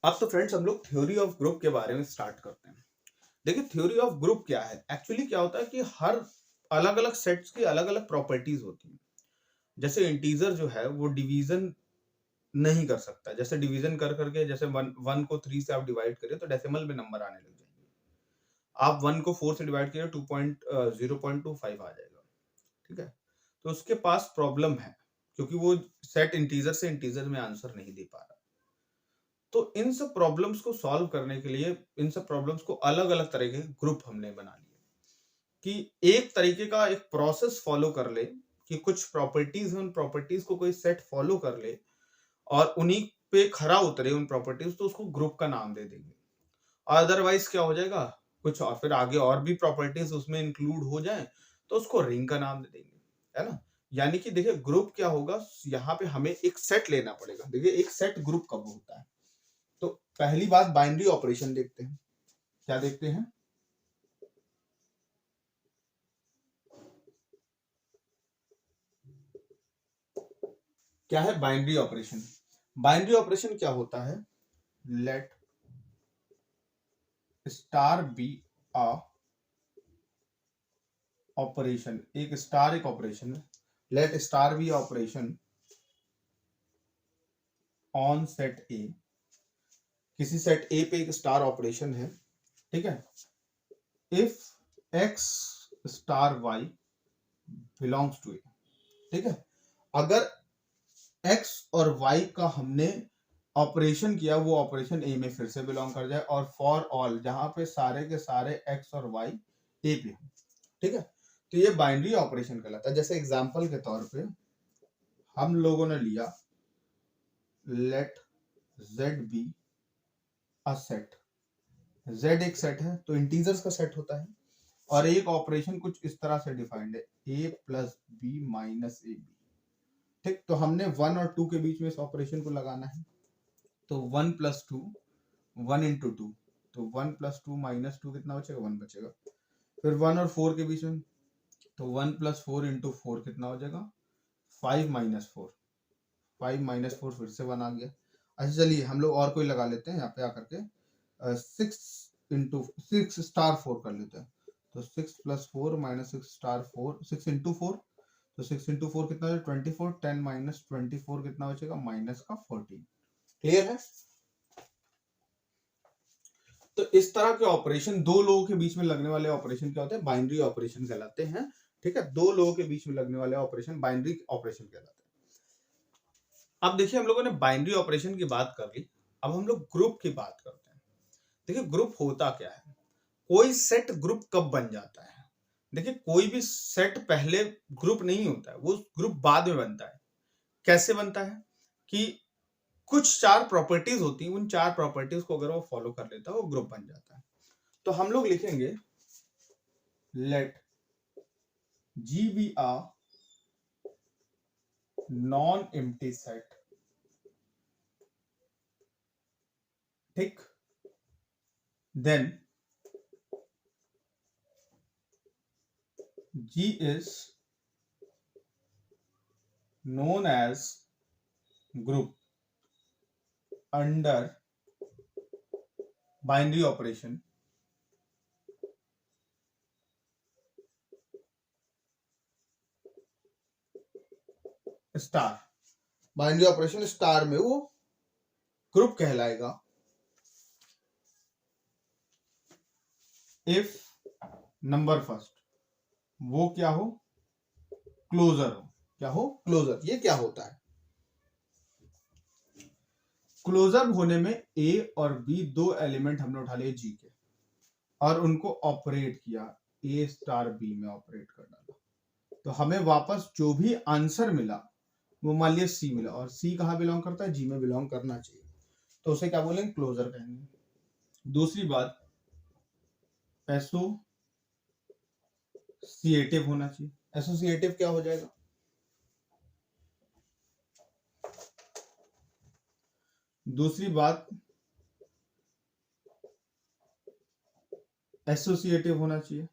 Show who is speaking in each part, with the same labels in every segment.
Speaker 1: अब तो फ्रेंड्स हम लोग थ्योरी ऑफ ग्रुप के बारे में स्टार्ट करते हैं। देखिए थ्योरी ऑफ ग्रुप क्या है, एक्चुअली क्या होता है कि हर अलग अलग सेट्स की अलग अलग प्रॉपर्टीज होती हैं। जैसे इंटीजर जो है वो डिवीजन नहीं कर सकता, जैसे डिवीजन कर करके जैसे वन वन को 3 से आप डिवाइड करें तो डेसिमल में नंबर आने लग जाएंगे। आप 1 को 4 से डिवाइड करें 2.0.25 आ जाएगा। ठीक है, तो उसके पास प्रॉब्लम है क्योंकि वो सेट इंटीजर से इंटीजर में आंसर नहीं दे पा रहा। तो इन सब प्रॉब्लम्स को सॉल्व करने के लिए इन सब प्रॉब्लम्स को अलग अलग तरह के ग्रुप हमने बना लिए कि एक तरीके का एक प्रोसेस फॉलो कर ले कि कुछ प्रॉपर्टीज उन प्रॉपर्टीज को कोई सेट फॉलो कर ले और उन्हीं पे खरा उतरे उन प्रॉपर्टीज, तो उसको ग्रुप का नाम दे देंगे। अदरवाइज क्या हो जाएगा, कुछ और फिर आगे और भी प्रॉपर्टीज उसमें इंक्लूड हो जाए तो उसको रिंग का नाम दे देंगे, है ना। यानी कि देखिए ग्रुप क्या होगा, यहाँ पे हमें एक सेट लेना पड़ेगा। देखिए एक सेट ग्रुप कब होता है, तो पहली बात बाइनरी ऑपरेशन देखते हैं। क्या देखते हैं, क्या है बाइनरी ऑपरेशन। बाइनरी ऑपरेशन क्या होता है, let star be a operation, एक स्टार एक ऑपरेशन है। Let star be operation on set A, किसी सेट ए पे एक स्टार ऑपरेशन है। ठीक है, if X star Y belongs to A. ठीक है, अगर एक्स और वाई का हमने ऑपरेशन किया वो ऑपरेशन ए में फिर से बिलोंग कर जाए, और फॉर ऑल जहां पे सारे के सारे एक्स और वाई ए पे हो। ठीक है, तो ये बाइनरी ऑपरेशन कहलाता है। जैसे एग्जांपल के तौर पे हम लोगों ने लिया let Z be a set. Z एक सेट है तो इंटीजर्स का सेट होता है, और एक ऑपरेशन कुछ इस तरह से डिफाइंड है, A plus B minus A B. ठीक, तो हमने 1 और 2 के बीच में इस ऑपरेशन को लगाना है। तो 1 प्लस 2, 1 इंटू 2, तो 1 प्लस 2 माइनस 2 कितना बचेगा, 1 बचेगा। फिर 1 और 4 के बीच में, तो 1 प्लस 4 इंटू 4 कितना हो जाएगा, 5 माइनस 4, 5 माइनस 4 फिर से 1 आ गया। अच्छा चलिए हम लोग और कोई लगा लेते हैं यहाँ पे आकर के, 6 इंटू 6 स्टार 4 कर लेते हैं। तो 6 प्लस 4 माइनस 6 स्टार 4, 6 इंटू 4, तो 6 इंटू 4 कितना है 24, 10 माइनस 24 कितना बचेगा, माइनस का 14। क्लियर है। तो इस तरह के ऑपरेशन दो लोगों के बीच में लगने वाले ऑपरेशन क्या होते हैं, बाइनरी ऑपरेशन कहलाते हैं। ठीक है, दो लोगों के बीच में लगने वाले ऑपरेशन बाइनरी ऑपरेशन कहलाते हैं। अब देखिए हम लोगों ने बाइनरी ऑपरेशन की बात कर ली, अब हम लोग ग्रुप की बात करते हैं। देखिए ग्रुप होता क्या है, कोई सेट ग्रुप कब बन जाता है। देखिए कोई भी सेट पहले ग्रुप नहीं होता है, वो ग्रुप बाद में बनता है। कैसे बनता है कि कुछ 4 प्रॉपर्टीज होती हैं, उन 4 प्रॉपर्टीज को अगर वो फॉलो कर लेता है वो ग्रुप बन जाता है। तो हम लोग लिखेंगे let G be a non empty set. ठीक, then G is known as group under binary operation star. Binary operation star में वो ग्रुप कहलाएगा इफ नंबर फर्स्ट वो क्या हो, क्लोजर हो। क्या हो, क्लोजर। ये क्या होता है, क्लोजर होने में ए और बी दो एलिमेंट हमने उठा लिए जी के और उनको ऑपरेट किया, ए स्टार बी में ऑपरेट कर डाला, तो हमें वापस जो भी आंसर मिला वो मान लिया सी मिला, और सी कहाँ बिलोंग करता है, जी में बिलोंग करना चाहिए, तो उसे क्या बोलेंगे, क्लोजर कहेंगे। दूसरी बात, एसोसिएटिव होना चाहिए। एसोसिएटिव क्या हो जाएगा, दूसरी बात एसोसिएटिव होना चाहिए।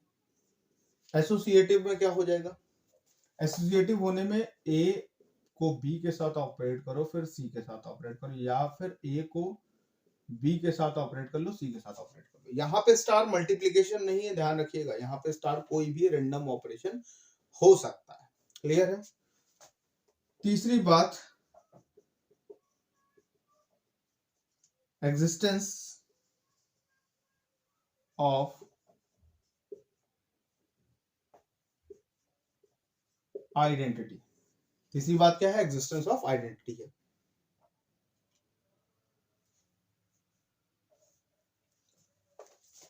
Speaker 1: एसोसिएटिव में क्या हो जाएगा, एसोसिएटिव होने में ए को बी के साथ ऑपरेट करो फिर सी के साथ ऑपरेट करो, या फिर ए को बी के साथ ऑपरेट कर लो, सी के साथ ऑपरेट कर लो। यहाँ पे स्टार मल्टीप्लीकेशन नहीं है, ध्यान रखिएगा, यहाँ पे स्टार कोई भी रेंडम ऑपरेशन हो सकता है। क्लियर है? तीसरी बात, एग्जिस्टेंस ऑफ आइडेंटिटी। तीसरी बात क्या है? एग्जिस्टेंस ऑफ आइडेंटिटी है।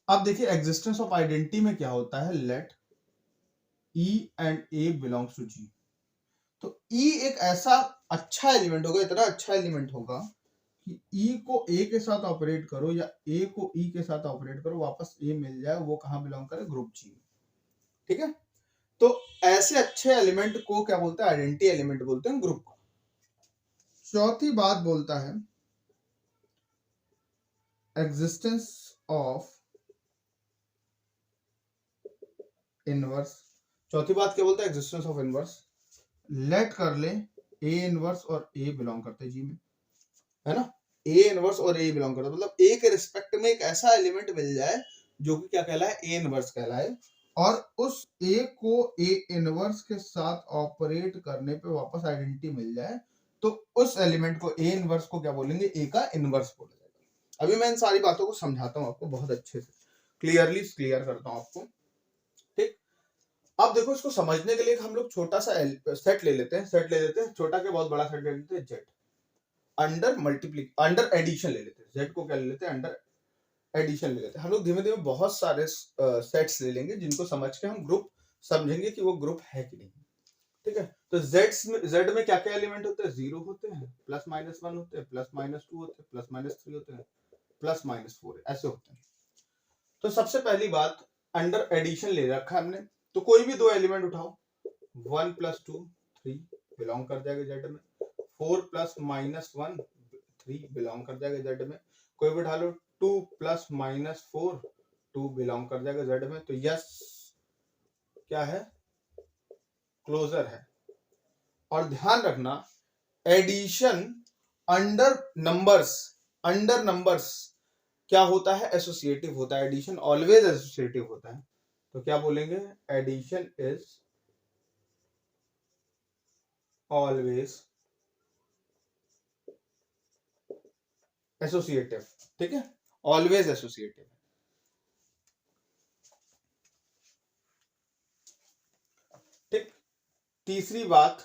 Speaker 1: अब देखिए एग्जिस्टेंस ऑफ आइडेंटिटी में क्या होता है, let E and A belongs to G। तो E एक ऐसा अच्छा एलिमेंट होगा, इतना अच्छा एलिमेंट होगा कि E को A के साथ ऑपरेट करो या A को E के साथ ऑपरेट करो, वापस A मिल जाए, वो कहां बिलोंग करे? ग्रुप G में। ठीक है? तो ऐसे अच्छे एलिमेंट को क्या बोलते हैं? आइडेंटिटी एलिमेंट बोलते हैं, ग्रुप को। चौथी बात बोलता है एग्जिस्टेंस ऑफ इनवर्स। चौथी बात क्या बोलता है? Existence of inverse. लेट कर ले A इनवर्स और A बिलोंग करते हैं G में, है ना? A इनवर्स और A बिलोंग करता है, मतलब A के रिस्पेक्ट में एक ऐसा एलिमेंट मिल जाए जो कि क्या कहलाए? A इनवर्स कहलाए, और उस A को A इनवर्स के साथ ऑपरेट करने पे वापस आइडेंटिटी मिल जाए, तो उस एलिमेंट को A इनवर्स को क्या बोलेंगे? A का इनवर्स बोला जाएगा। अभी मैं इन सारी बातों को समझाता हूँ आपको बहुत अच्छे से, क्लियरली क्लियर करता हूँ आपको। ठीक, अब देखो इसको समझने के लिए हम लोग छोटा सा सेट ले लेते हैं, छोटा के बहुत बड़ा सेट ले लेते हैं, जेड अंडर एडिशन ले लेते हैं। जेड को क्या ले लेते हैं? अंडर एडिशन ले लेते हैं। हम लोग धीमे धीमे बहुत सारे सेट्स ले लेंगे जिनको समझ के हम ग्रुप समझेंगे कि वो ग्रुप है कि नहीं। ठीक है? तो जेड में क्या क्या एलिमेंट होते हैं? 0 होते हैं, प्लस माइनस 1 होते हैं, प्लस माइनस 2 होते हैं, प्लस माइनस 3 होते हैं, प्लस माइनस 4 ऐसे होते हैं। तो सबसे पहली बात, अंडर एडिशन ले रखा है हमने, तो कोई भी दो एलिमेंट उठाओ, 1 + 2 3 बिलोंग कर जाएगा जेड में, 4 + -1 3 बिलोंग कर जाएगा जेड में, कोई भी उठा लो 2 + -4 2 बिलोंग कर जाएगा जेड में। तो यस क्या है? क्लोजर है। और ध्यान रखना एडिशन अंडर नंबर्स क्या होता है? एसोसिएटिव होता है। एडिशन ऑलवेज एसोसिएटिव होता है। तो क्या बोलेंगे? Addition is always associative. ठीक है? Always associative. ठीक, तीसरी बात,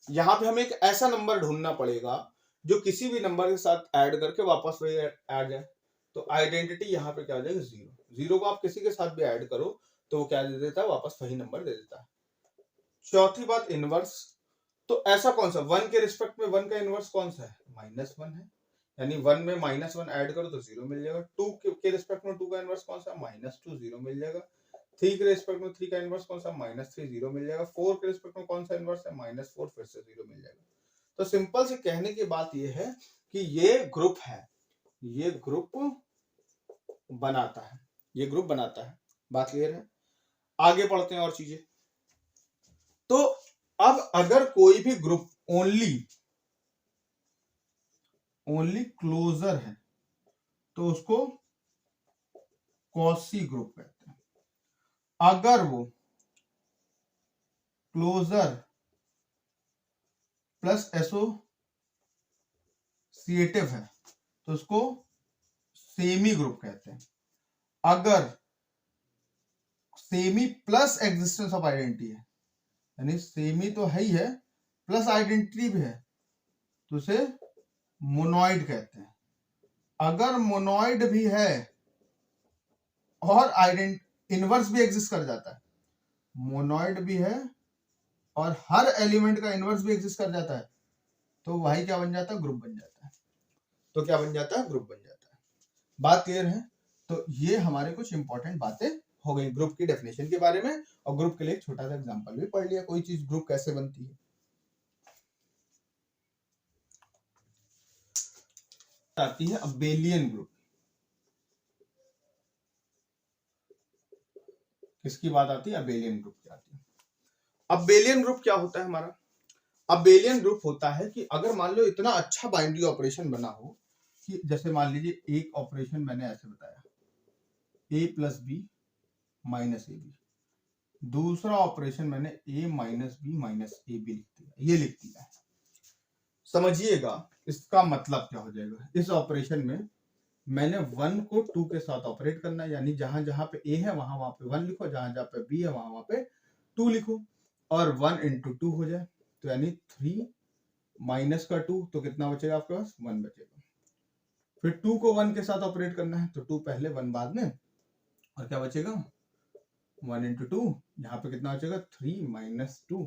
Speaker 1: यहां पे हमें एक ऐसा नंबर ढूंढना पड़ेगा जो किसी भी नंबर के साथ ऐड करके वापस वही आ जाए। तो आइडेंटिटी यहाँ पे क्या आ जाएगा? 0। 0 को आप किसी के साथ भी ऐड करो तो वो क्या दे देता है? वापस वही नंबर दे देता है। चौथी बात, इनवर्स। तो ऐसा कौन सा 1 के रिस्पेक्ट में 1 का इनवर्स कौन सा है? -1 है, यानी 1 में -1 ऐड करो तो 0 मिल जाएगा। 2 के रिस्पेक्ट में 2 का इनवर्स कौन सा? -2 0 मिल जाएगा। 3 के रिस्पेक्ट में 3 का इनवर्स कौन सा? -3 0 मिल जाएगा। 4 के रिस्पेक्ट में कौन सा इनवर्स है? -4 फिर से 0 मिल जाएगा। तो सिंपल से कहने की बात यह है कि ये ग्रुप है, ये ग्रुप बनाता है, ये ग्रुप बनाता है। बात क्लियर है? आगे पढ़ते हैं और चीजें। तो अब अगर कोई भी ग्रुप ओनली क्लोजर है तो उसको कॉसी ग्रुप कहते हैं। अगर वो क्लोजर प्लस एसोसिएटिव है तो उसको सेमी ग्रुप कहते हैं। अगर semi plus existence of identity है, यानी सेमी तो है ही है प्लस आइडेंटिटी भी है, तो उसे मोनोइड कहते हैं। अगर मोनोइड भी है और इनवर्स भी एग्जिस्ट कर जाता है, मोनोइड भी है और हर एलिमेंट का इनवर्स भी एग्जिस्ट कर जाता है, तो वही क्या बन जाता है? ग्रुप बन जाता है। तो क्या बन जाता है? ग्रुप बन जाता है। बात क्लियर है? तो ये हमारे कुछ इंपॉर्टेंट बातें हो गई ग्रुप की डेफिनेशन के बारे में, और ग्रुप के लिए एक छोटा सा एग्जांपल भी पढ़ लिया, कोई चीज ग्रुप कैसे बनती है। आती है अबेलियन ग्रुप। किसकी बात आती है? अबेलियन ग्रुप की आती है। अबेलियन ग्रुप क्या होता है हमारा? अबेलियन ग्रुप होता है कि अगर मान लो इतना अच्छा बाइनरी ऑपरेशन बना हो कि जैसे मान लीजिए एक ऑपरेशन मैंने ऐसे बताया, a plus B minus A b, दूसरा ऑपरेशन मैंने a minus b minus A b लिख दिया, ये लिख दिया है। समझिएगा इसका मतलब क्या हो जाएगा, इस ऑपरेशन में मैंने 1 को 2 के साथ ऑपरेट करना है, यानी जहां जहां पे a है वहां वहां पे 1 लिखो, जहां जहां पे b है वहां वहां पे 2 लिखो, और 1 इंटू 2 हो जाए, तो यानी 3 माइनस का 2, तो कितना बचेगा आपके पास, 1 बचेगा। फिर 2 को 1 के साथ ऑपरेट करना है, तो 2 पहले 1 बाद में, और क्या बचेगा 1 इंटू 2, यहाँ पे कितना बचेगा 3 माइनस 2,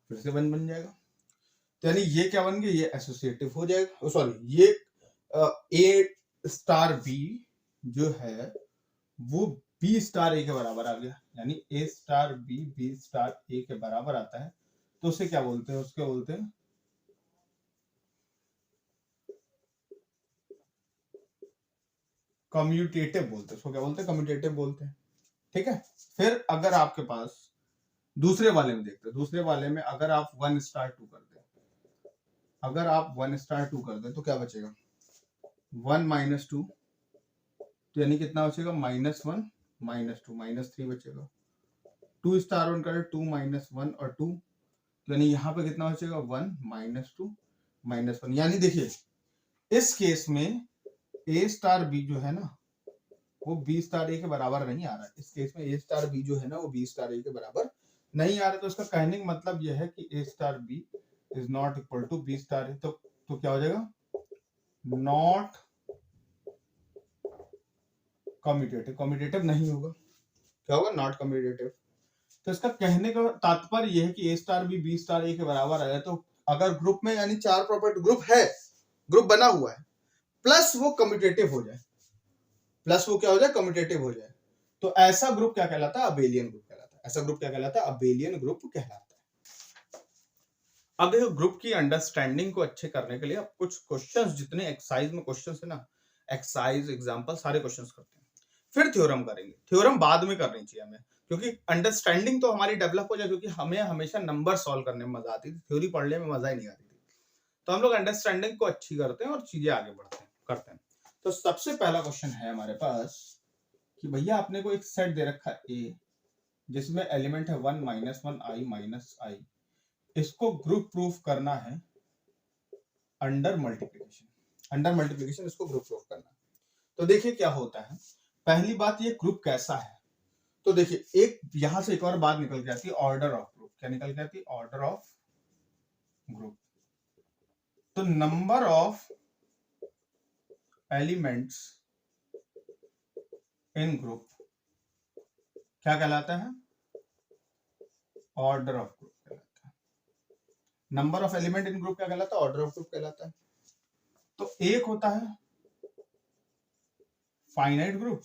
Speaker 1: फिर से 1 बन जाएगा। तो यानी ये क्या बन गया, ये एसोसिएटिव हो जाएगा, सॉरी ये a स्टार b जो है वो b स्टार a के बराबर आ गया, यानी a star b star a के बराबर आता है, तो उसे क्या बोलते हैं, उसके बोलते हैं कम्यूटेटिव बोलते हैं, उसको क्या बोलते हैं, कम्यूटेटिव बोलते हैं। ठीक है, फिर अगर आपके पास दूसरे वाले में देखते हैं, दूसरे वाले में अगर आप 1 स्टार 2 कर दें, अगर आप 1 स्टार 2 कर दें तो क्या बचेगा 1 माइनस 2, तो यानी कितना बचेगा -1 -2 -3 बचेगा। 2 स्टार 1 करें 2 माइनस 1 और 2, तो यानी यहाँ पे कितना बचेगा 1 -2 -1, यानी देखिए इस केस में a स्टार b जो है ना वो b स्टार a के बराबर नहीं आ रहा है, इस केस में a स्टार b जो है ना वो b स्टार a के बराबर नहीं आ रहा, तो इसका कहने का मतलब यह है कि a star b is not equal to b star a, तो क्या हो जाएगा नॉट कम्यूटेटिव, कम्यूटेटिव नहीं होगा, क्या होगा नॉट कम्यूटेटिव। तो इसका कहने का तात्पर्य यह है कि a star b star a के बराबर आया, तो अगर ग्रुप में यानी 4 प्रॉपर्टी ग्रुप है, ग्रुप बना हुआ है, प्लस वो कम्यूटेटिव हो जाए, प्लस वो क्या हो जाए कम्यूटेटिव हो जाए, तो ऐसा ग्रुप क्या कहलाता है, अबेलियन ग्रुप कहलाता है। ऐसा ग्रुप क्या कहलाता है, अबेलियन ग्रुप कहलाता है। अब देखो ग्रुप की अंडरस्टैंडिंग को अच्छे करने के लिए आप कुछ क्वेश्चंस, जितने एक्सरसाइज में क्वेश्चंस है ना, एक्सरसाइज एग्जांपल सारे क्वेश्चंस करते हैं, फिर थ्योरम करेंगे। थ्योरम बाद में करनी चाहिए हमें, क्योंकि अंडरस्टैंडिंग तो हमारी डेवलप हो जाए, क्योंकि हमें हमेशा नंबर सॉल्व करने में मजा आती थी, थ्योरी पढ़ने में मजा ही नहीं आती थी। तो हम लोग अंडरस्टैंडिंग को अच्छी करते हैं और चीजें आगे बढ़ते हैं करते हैं। तो सबसे पहला क्वेश्चन है हमारे पास कि भैया आपने को एक सेट दे रखा है ए, जिसमें एलिमेंट है 1 -1 i माइनस आई, इसको ग्रुप प्रूफ करना है अंडर मल्टीप्लिकेशन, अंडर मल्टीप्लिकेशन इसको ग्रुप प्रूफ करना है। तो देखिए क्या होता है, पहली बात ये ग्रुप कैसा है, तो देखिए एक यहां से एक और बात निकल के आती है, ऑर्डर ऑफ ग्रुप। क्या निकल के आती है, ऑर्डर ऑफ ग्रुप। तो number of elements in group क्या कहलाता है, ऑर्डर ऑफ ग्रुप कहलाता है। Number of element in group क्या कहलाता है, ऑर्डर ऑफ ग्रुप कहलाता है। तो एक होता है फाइनाइट ग्रुप,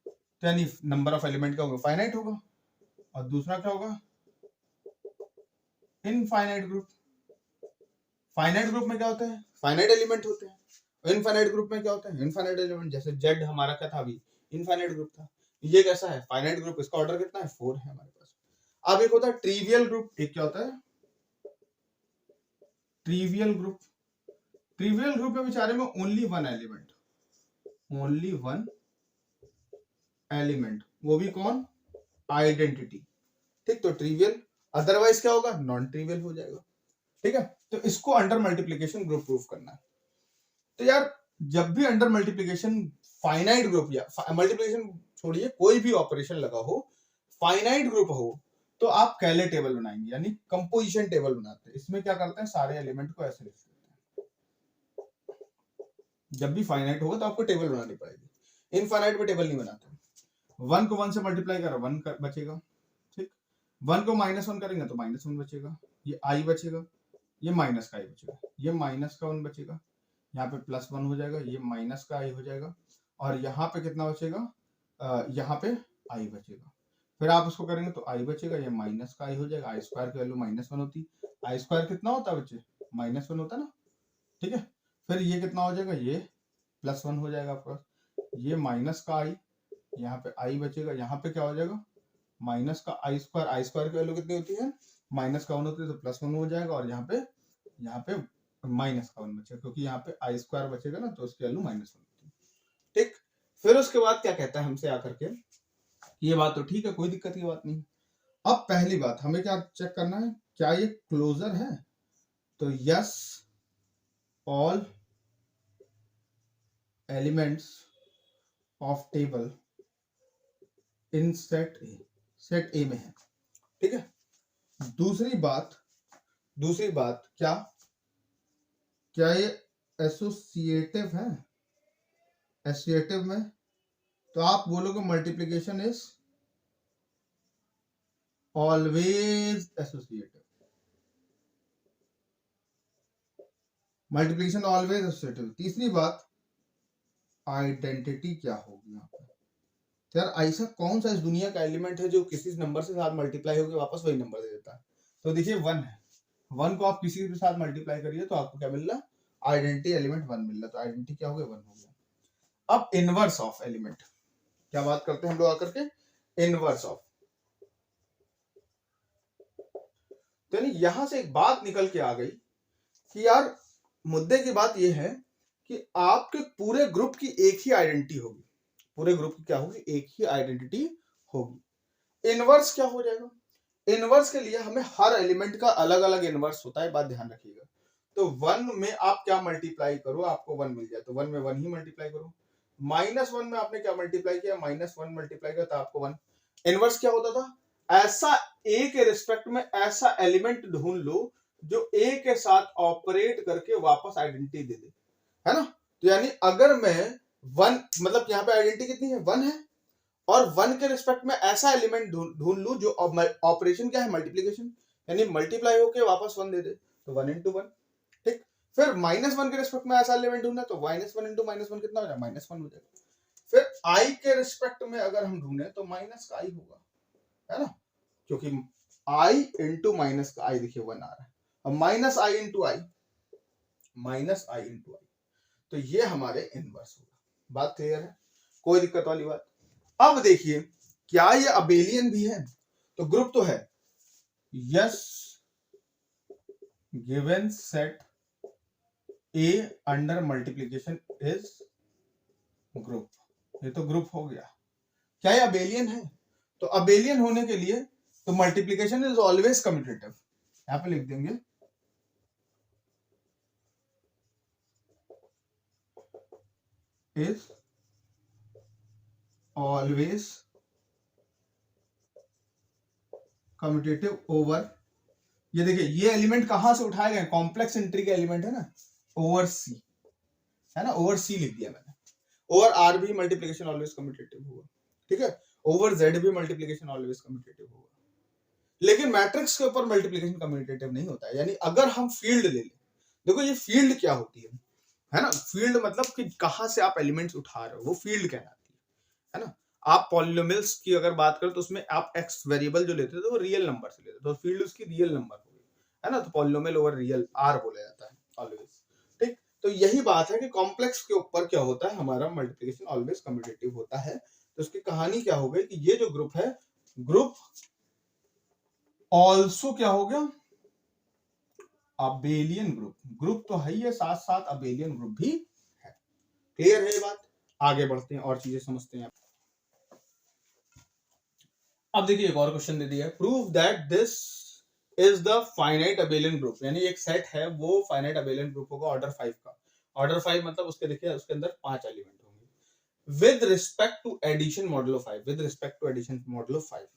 Speaker 1: तो यानी नंबर ऑफ एलिमेंट का होगा फाइनाइट होगा, और दूसरा क्या होगा इनफाइनाइट ग्रुप। फाइनाइट ग्रुप में क्या होता है, फाइनाइट एलिमेंट होते हैं, और इनफाइनाइट ग्रुप में क्या होता है, इनफाइनाइट एलिमेंट। जैसे जेड हमारा क्या था अभी, इनफाइनाइट ग्रुप था, ये कैसा है फाइनाइट ग्रुप, इसका ऑर्डर कितना है 4 है हमारे पास। अब एक होता है ट्रिवियल ग्रुप, एक क्या होता है ट्रिवियल ग्रुप। ट्रिवियल ग्रुप के बेचारे में only one element, only one element, वो भी कौन, आइडेंटिटी। ठीक, तो ट्रिवियल, अदरवाइज क्या होगा नॉन ट्रिवियल हो जाएगा। ठीक है, तो इसको अंडर मल्टीप्लिकेशन ग्रुप प्रूफ करना है। तो यार जब भी अंडर मल्टीप्लिकेशन फाइनाइट ग्रुप या मल्टीप्लिकेशन छोड़िए कोई भी ऑपरेशन लगा हो, फाइनाइट ग्रुप हो, तो आप कैले टेबल बनाएंगे, यानी कंपोजिशन टेबल बनाते हैं। इसमें क्या करते हैं, सारे एलिमेंट को ऐसे लिख देते हैं। जब भी फाइनाइट होगा तो आपको टेबल बनानी पड़ेगी, इनफाइनाइट में टेबल नहीं बनाते। 1 को 1 से मल्टीप्लाई करो 1 बचेगा, ठीक, 1 को -1 करेंगे तो -1 बचेगा, ये आई बचेगा, ये माइनस का आई बचेगा, ये माइनस का 1 बचेगा, यहाँ पे +1 हो जाएगा, ये माइनस का आई हो जाएगा, और यहाँ पे कितना बचेगा, यहाँ पे आई बचेगा। फिर आप उसको करेंगे तो आई बचेगा, ये माइनस का आई हो जाएगा, आई स्क्वायर की वैल्यू -1 होती, आई स्क्वायर कितना होता है बच्चे, -1 होता है ना। ठीक है, फिर ये कितना हो जाएगा, ये +1 हो जाएगा आपका, ये माइनस का आई, यहाँ पे आई बचेगा, यहाँ पे क्या हो जाएगा माइनस का आई स्क्वायर की वैल्यू कितनी होती है -1 होती है, तो +1 हो जाएगा, और यहाँ पे माइनस का 1 बचेगा, क्योंकि यहाँ पे आई स्क्वायर बचेगा ना, तो उसकी वैल्यू -1 होती है। ठीक, फिर उसके बाद क्या कहता है हमसे आकर के, ये बात तो ठीक है, कोई दिक्कत की बात नहीं। अब पहली बात हमें क्या चेक करना है, क्या ये क्लोजर है? तो yes, all elements of table in set ए में है। ठीक है, दूसरी बात क्या ये एसोसिएटिव है? एसोसिएटिव में तो आप बोलोगे multiplication is always associative, multiplication always associative. तीसरी बात, आइडेंटिटी क्या होगी यहाँ पे? तो यार ऐसा कौन सा इस दुनिया का एलिमेंट है जो किसी नंबर से साथ मल्टीप्लाई होकर वापस वही नंबर दे देता है? तो देखिए 1 है, 1 को आप किसी के साथ मल्टीप्लाई करिए तो आपको क्या मिल रहा है? आइडेंटिटी एलिमेंट 1 मिल रहा है, तो आइडेंटिटी क्या हो गया? 1 हो गया। अब इनवर्स ऑफ एलिमेंट, क्या बात करते हैं हम लोग आकर के? Inverse of. तो यानी यहां से एक बात निकल के आ गई कि यार मुद्दे की बात यह है कि आपके पूरे ग्रुप की एक ही आइडेंटिटी होगी, पूरे ग्रुप की क्या होगी? एक ही आइडेंटिटी होगी। इनवर्स क्या हो जाएगा? इनवर्स के लिए हमें हर एलिमेंट का अलग अलग इनवर्स होता है, बात ध्यान रखिएगा। तो 1 में आप क्या मल्टीप्लाई करो, आपको 1 मिल जाए, तो 1 में 1 ही मल्टीप्लाई करो। -1 में आपने क्या मल्टीप्लाई किया? -1 मल्टीप्लाई किया, तो आपको 1। इनवर्स क्या होता था? ऐसा ए के रिस्पेक्ट में ऐसा एलिमेंट ढूंढ लो जो ए के साथ ऑपरेट करके वापस आइडेंटिटी दे दे, है ना? तो यानी अगर मैं 1, मतलब यहाँ पे आइडेंटिटी कितनी है? 1 है, और 1 के रिस्पेक्ट में ऐसा एलिमेंट ढूंढ लूं जो ऑपरेशन क्या है? मल्टीप्लिकेशन, यानी मल्टीप्लाई होके वापस 1 दे दे, तो 1 × 1। ठीक, फिर -1 के रिस्पेक्ट में ऐसा एलिमेंट ढूंढना, तो -1 × -1 कितना हो जाएगा? -1 हो जाएगा। फिर i के रिस्पेक्ट में अगर हम ढूंढे तो माइनस का i होगा, है ना? क्योंकि i × माइनस का i, देखिए 1 आ रहा है, अब -i × i, तो ये हमारे इनवर्स होगा। बात क्लियर है? कोई दिक्कत वाली बात? अब देखिए, क्या ये अबेलियन भी है? तो ग्रुप तो है, yes given set A under multiplication is group, ये तो ग्रुप हो गया। क्या ये अबेलियन है? तो अबेलियन होने के लिए तो मल्टीप्लिकेशन इज ऑलवेज कम्यूटेटिव, यहां पे लिख देंगे इज ऑलवेज कम्यूटेटिव ओवर, ये देखिए ये एलिमेंट कहां से उठाए गए? कॉम्प्लेक्स एंट्री के एलिमेंट है ना, ओवर सी, है ना? ओवर सी लिख दिया मैंने। ओवर आर भी मल्टीप्लिकेशन ऑलवेज कम्यूटेटिव होगा, ठीक है? ओवर जेड भी मल्टीप्लिकेशन ऑलवेज कम्यूटेटिव होगा, लेकिन मैट्रिक्स के ऊपर मल्टीप्लिकेशन कम्यूटेटिव नहीं होता है। यानी अगर हम फील्ड ले लें, देखो ये फील्ड क्या होती है ना? फील्ड मतलब कि कहां से आप एलिमेंट्स उठा रहे हो, वो फील्ड कहलाती है ना? आप पॉलिनोमियल्स की अगर बात करें तो उसमें आप एक्स वेरिएबल जो लेते थे वो रियल नंबर से लेते थे, तो फील्ड उसकी रियल नंबर हो गई, है ना? तो पॉलिनोमियल ओवर रियल आर बोला जाता है ऑलवेज। ठीक, तो यही बात है कि कॉम्प्लेक्स के ऊपर क्या होता है? हमारा मल्टीप्लिकेशन ऑलवेज कम्यूटेटिव होता है। तो उसकी कहानी क्या हो गई कि ये जो ग्रुप है, ग्रुप ऑल्सो क्या हो गया? Abelian group. ग्रुप तो है ही है, साथ साथ अबेलियन ग्रुप भी है। क्लियर है ये बात? आगे बढ़ते हैं और चीजें समझते हैं। अब देखिए एक और क्वेश्चन दे दिया है, prove that this is the finite abelian group, यानी एक सेट है वो फाइनाइट अबेलियन ग्रुप होगा ऑर्डर 5 का। ऑर्डर 5 मतलब उसके देखिए उसके अंदर 5 एलिमेंट होंगे with respect to addition modulo 5, with respect to addition modulo 5।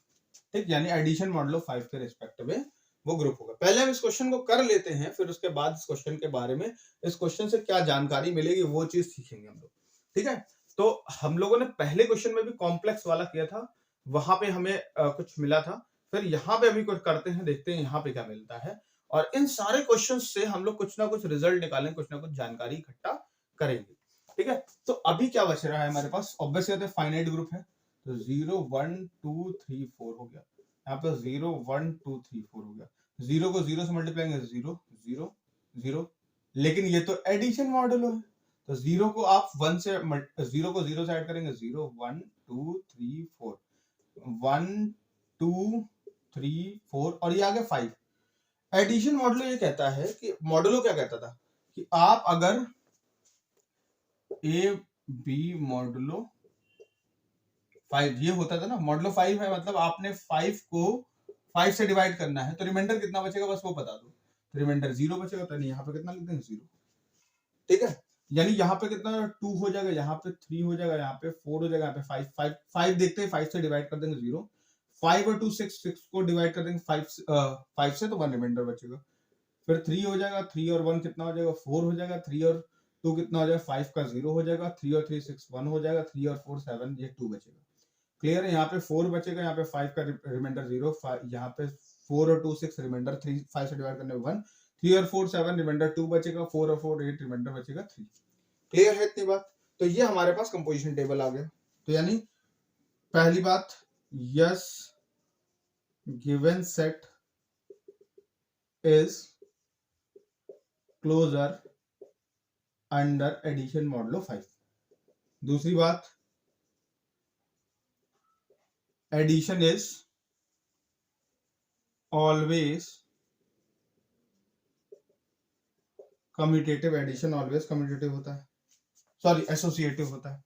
Speaker 1: ठीक, यानी एडिशन मॉडुलो 5 के रिस्पेक्ट में वो ग्रुप होगा। पहले हम इस क्वेश्चन को कर लेते हैं, फिर उसके बाद इस क्वेश्चन के बारे में, इस क्वेश्चन से क्या जानकारी मिलेगी वो चीज सीखेंगे हम लोग। ठीक है, तो हम लोगों ने पहले क्वेश्चन में भी कॉम्प्लेक्स वाला किया था, वहां पे हमें कुछ मिला था, फिर यहाँ पे अभी कुछ करते हैं, देखते हैं यहाँ पे क्या मिलता है, और इन सारे क्वेश्चन से हम लोग कुछ ना कुछ रिजल्ट निकालेंगे, कुछ ना कुछ जानकारी इकट्ठा करेंगे। ठीक है, तो अभी क्या बच रहा है हमारे पास? ऑब्वियसली फाइनाइट ग्रुप है, तो 0 1 2 3 4 हो गया, यहाँ पे 0 1 2 3 4 हो गया। 0 को 0 से मल्टीप्लाई करेंगे 0 0 0, लेकिन ये तो एडिशन मॉडुलो है, तो 0 को आप 1 से 0 को 0 से ऐड करेंगे 0 1 2 3 4 1 2 3 4 और ये आ गया 5। एडिशन मॉडुलो ये कहता है कि मॉडुलो क्या कहता था? कि आप अगर ए बी मॉडुलो 5 ये होता था ना, मॉडुलो 5 है मतलब आपने 5 को 5 से डिवाइड करना है, तो रिमाइंडर कितना बचेगा बस वो बता दो। तो रिमाइंडर 0 बचेगा, तो नहीं यहाँ पे कितना लिख देंगे 0, ठीक है। यानी यहाँ पे कितना 2 हो जाएगा, यहाँ पे 3 हो जाएगा, यहाँ पे 4 हो जाएगा, यहाँ पे 5 देखते हैं, 5 से डिवाइड कर देंगे 0, 5 और 2 6 को डिवाइड कर देंगे 5 से, तो 1 रिमाइंडर बचेगा। फिर 3 हो जाएगा, 3 और 1 कितना हो जाएगा 4 हो जाएगा, 3 और 2 कितना हो जाएगा 5 का 0 हो जाएगा, 3 और 3 6 1 हो जाएगा, 3 और 4 7 ये 2 बचेगा। क्लियर है, यहाँ पे 4 बचेगा, यहाँ पे 5 का रिमाइंडर 0, यहाँ पे 4 और 2 6 रिमाइंडर 3 5 से डिवाइड करने में 1, 3 और 4 7 रिमाइंडर 2 बचेगा, 4 और 4 8 रिमाइंडर बचेगा 3। क्लियर है इतनी बात। तो ये हमारे पास कंपोजिशन टेबल आ गया। तो यानी पहली बात, yes given set is closure under addition modulo 5। दूसरी बात, addition is always commutative, addition always commutative होता है, सॉरी एसोसिएटिव होता है,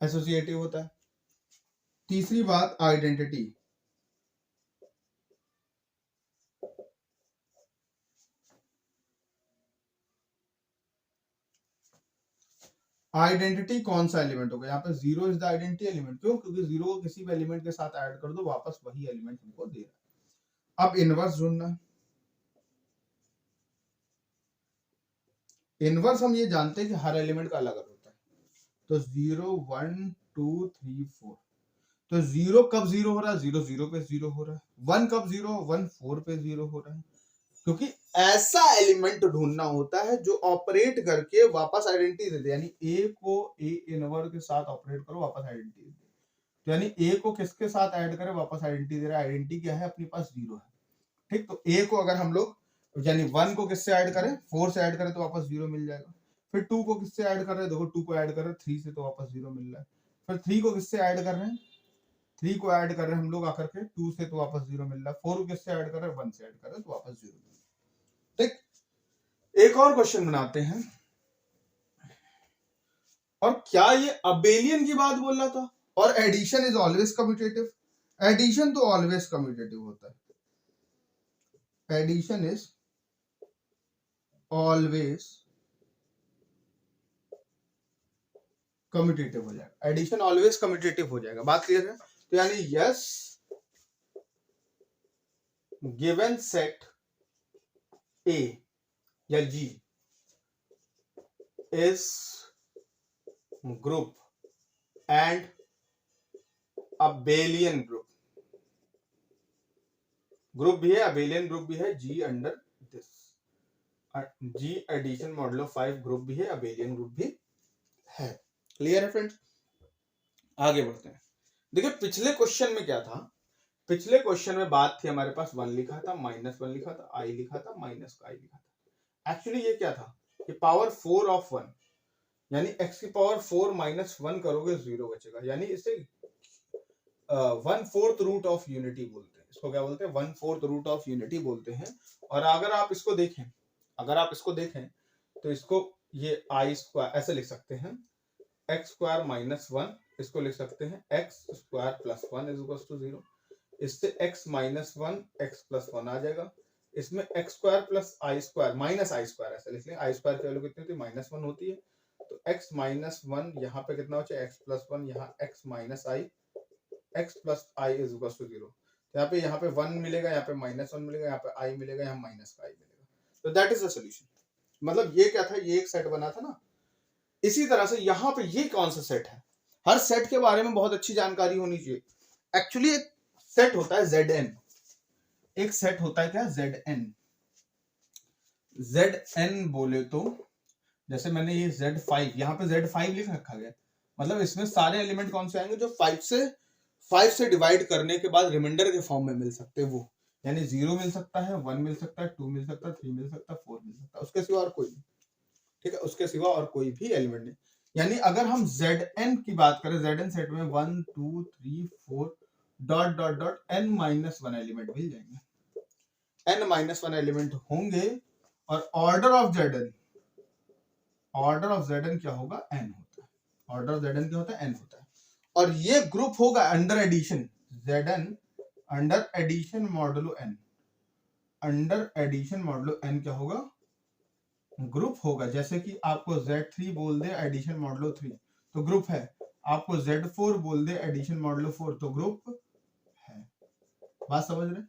Speaker 1: एसोसिएटिव होता है। तीसरी बात, आइडेंटिटी, आइडेंटिटी कौन सा एलिमेंट होगा, यहाँ पे 0 इज द आइडेंटिटी एलिमेंट। क्यों? क्योंकि 0 को किसी भी एलिमेंट के साथ ऐड कर दो, वापस वही एलिमेंट हमको दे रहा है। अब इनवर्स ढूंढना, इनवर्स हम ये जानते हैं कि हर एलिमेंट का अलग अलग होता है। तो 0 1 2 3 4, तो 0 कब 0 हो रहा है, 0 0 पे 0 हो रहा है। 1 कब 0, 1 4 पे 0 हो रहा है। क्योंकि ऐसा एलिमेंट ढूंढना होता है जो ऑपरेट करके वापस आइडेंटिटी दे दे, यानी ए को ए इनवर्स के साथ ऑपरेट करो, वापस आइडेंटिटी दे दे। तो यानी ए को किसके साथ ऐड करें, वापस आइडेंटिटी दे रहा है। आइडेंटिटी क्या है, अपने पास 0 है, ठीक। तो ए को अगर हम लोग यानी 1 को किससे ऐड करें, 4 से ऐड करें तो वापस 0 मिल जाएगा। फिर 2 को किससे ऐड कर रहे हैं, देखो 2 को ऐड कर रहे हैं 3 से, तो वापस 0 मिल रहा है। फिर 3 को किससे ऐड कर रहे हैं, 3 को ऐड कर रहे हैं हम लोग आकर के 2 से, तो वापस 0 मिल रहा है। 4 को किससे ऐड कर रहे हैं, 1 से ऐड कर रहे हैं, तो वापस 0 मिल रहा है, ठीक। एक और क्वेश्चन बनाते हैं, और क्या ये अबेलियन की बात बोल रहा था, और addition is always commutative. Addition तो ऑलवेज कम्यूटेटिव होता है, एडिशन इज ऑलवेज कम्यूटेटिव हो जाएगा, एडिशन ऑलवेज कम्यूटेटिव हो जाएगा। बात क्लियर है। तो यानी यस गिवन सेट ए या G is group and abelian group, group भी है अबेलियन ग्रुप भी है, G under this, G addition modulo 5 group भी है, अबेलियन ग्रुप भी है। क्लियर है फ्रेंड्स। आगे बढ़ते हैं। देखिए पिछले क्वेश्चन में क्या था, पिछले क्वेश्चन में बात थी हमारे पास 1 लिखा था, -1 लिखा था, i लिखा था, माइनस का i लिखा था। एक्चुअली ये क्या था, ये पावर 4 ऑफ 1, यानी x की पावर 4 -1 करोगे 0 बचेगा, यानी इसे 1/4 रूट ऑफ यूनिटी बोलते हैं। इसको क्या बोलते हैं, 1/4 रूट ऑफ यूनिटी बोलते हैं। और अगर आप इसको देखें, अगर आप इसको देखें तो इसको ये i स्क्वायर ऐसे लिख सकते हैं, x स्क्वायर -1, इसको लिख सकते हैं x square plus 1 is equal to 0। इससे x -1 x प्लस 1 आ जाएगा। इसमें x square plus i square minus i square ऐसे लिख लें, i स्क्वायर की वैल्यू कितनी होती है, -1 होती है। तो x -1 यहाँ पे कितना बचा, x प्लस 1, यहाँ x minus i, x plus i is equal to 0। यहाँ पे 1 मिलेगा, यहाँ पे -1 मिलेगा, यहाँ पे i मिलेगा, यहाँ माइनस का i मिलेगा। तो दैट इज द सॉल्यूशन। मतलब ये क्या था, ये एक सेट बना था ना। इसी तरह से यहाँ पे ये कौन सा सेट है, हर सेट के बारे में बहुत अच्छी जानकारी होनी चाहिए। एक्चुअली एक सेट होता है Zn, एक सेट होता है क्या Zn। Zn बोले तो जैसे मैंने ये Z5 यहाँ पे Z5 लिख रखा गया, मतलब इसमें सारे एलिमेंट कौन से आएंगे जो 5 से डिवाइड करने के बाद रिमाइंडर के फॉर्म में मिल सकते हैं वो, यानी 0 मिल सकता है, 1 मिल सकता है, 2 मिल सकता है, 3 मिल सकता है, 4 मिल सकता है, उसके सिवा और कोई नहीं, ठीक है, उसके सिवा और कोई भी एलिमेंट नहीं। यानी अगर हम Zn की बात करें, Zn सेट में 1 2 3 4 ... n -1 एलिमेंट मिल जाएंगे। n-1 एलिमेंट होंगे और ऑर्डर ऑफ जेडन क्या होगा, n होता है। ऑर्डर ऑफ जेडन क्या होता है, n होता है। और ये ग्रुप होगा under addition, Zn under addition modulo n, under addition modulo n क्या होगा, ग्रुप होगा। जैसे कि आपको Z3 बोल दे एडिशन मॉडुलो 3 तो ग्रुप है, आपको Z4 बोल दे एडिशन मॉडुलो 4 तो ग्रुप है। बात समझ रहे?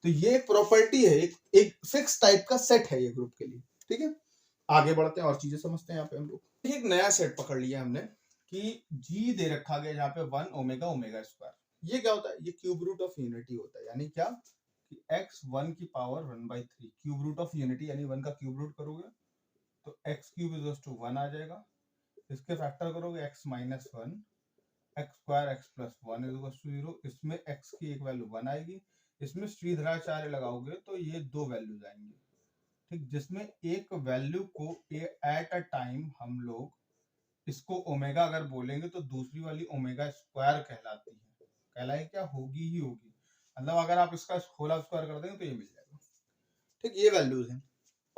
Speaker 1: तो ये एक प्रॉपर्टी है, एक फिक्स टाइप का सेट है ये ग्रुप के लिए। ठीक है, आगे बढ़ते हैं और चीजें समझते हैं। यहाँ पे हम लोग एक नया सेट पकड़ लिया हमने कि G दे रखा गया यहाँ पे 1 ओमेगा ओमेगा स्क्वायर। ये क्या होता है, ये क्यूब रूट ऑफ यूनिटी होता है। यानी क्या कि x 1 की power 1/3 cube root of unity, यानी 1 का क्यूब रूट करोगे तो x क्यूब इज टू 1 आ जाएगा। इसके फैक्टर करोगे x minus 1 x square x plus 1 is to 0। इसमें x की एक वैल्यू 1 आएगी, इसमें श्रीधराचार्य लगाओगे तो ये दो वैल्यूज आएंगी। ठीक, जिसमें एक वैल्यू को एट अ टाइम हम लोग इसको ओमेगा अगर बोलेंगे तो दूसरी वाली ओमेगा स्क्वायर कहलाती है। कहलाई क्या होगी ही होगी, मतलब अगर आप इसका होल स्क्वायर कर देंगे तो ये मिल जाएगा। ठीक, ये वैल्यूज हैं।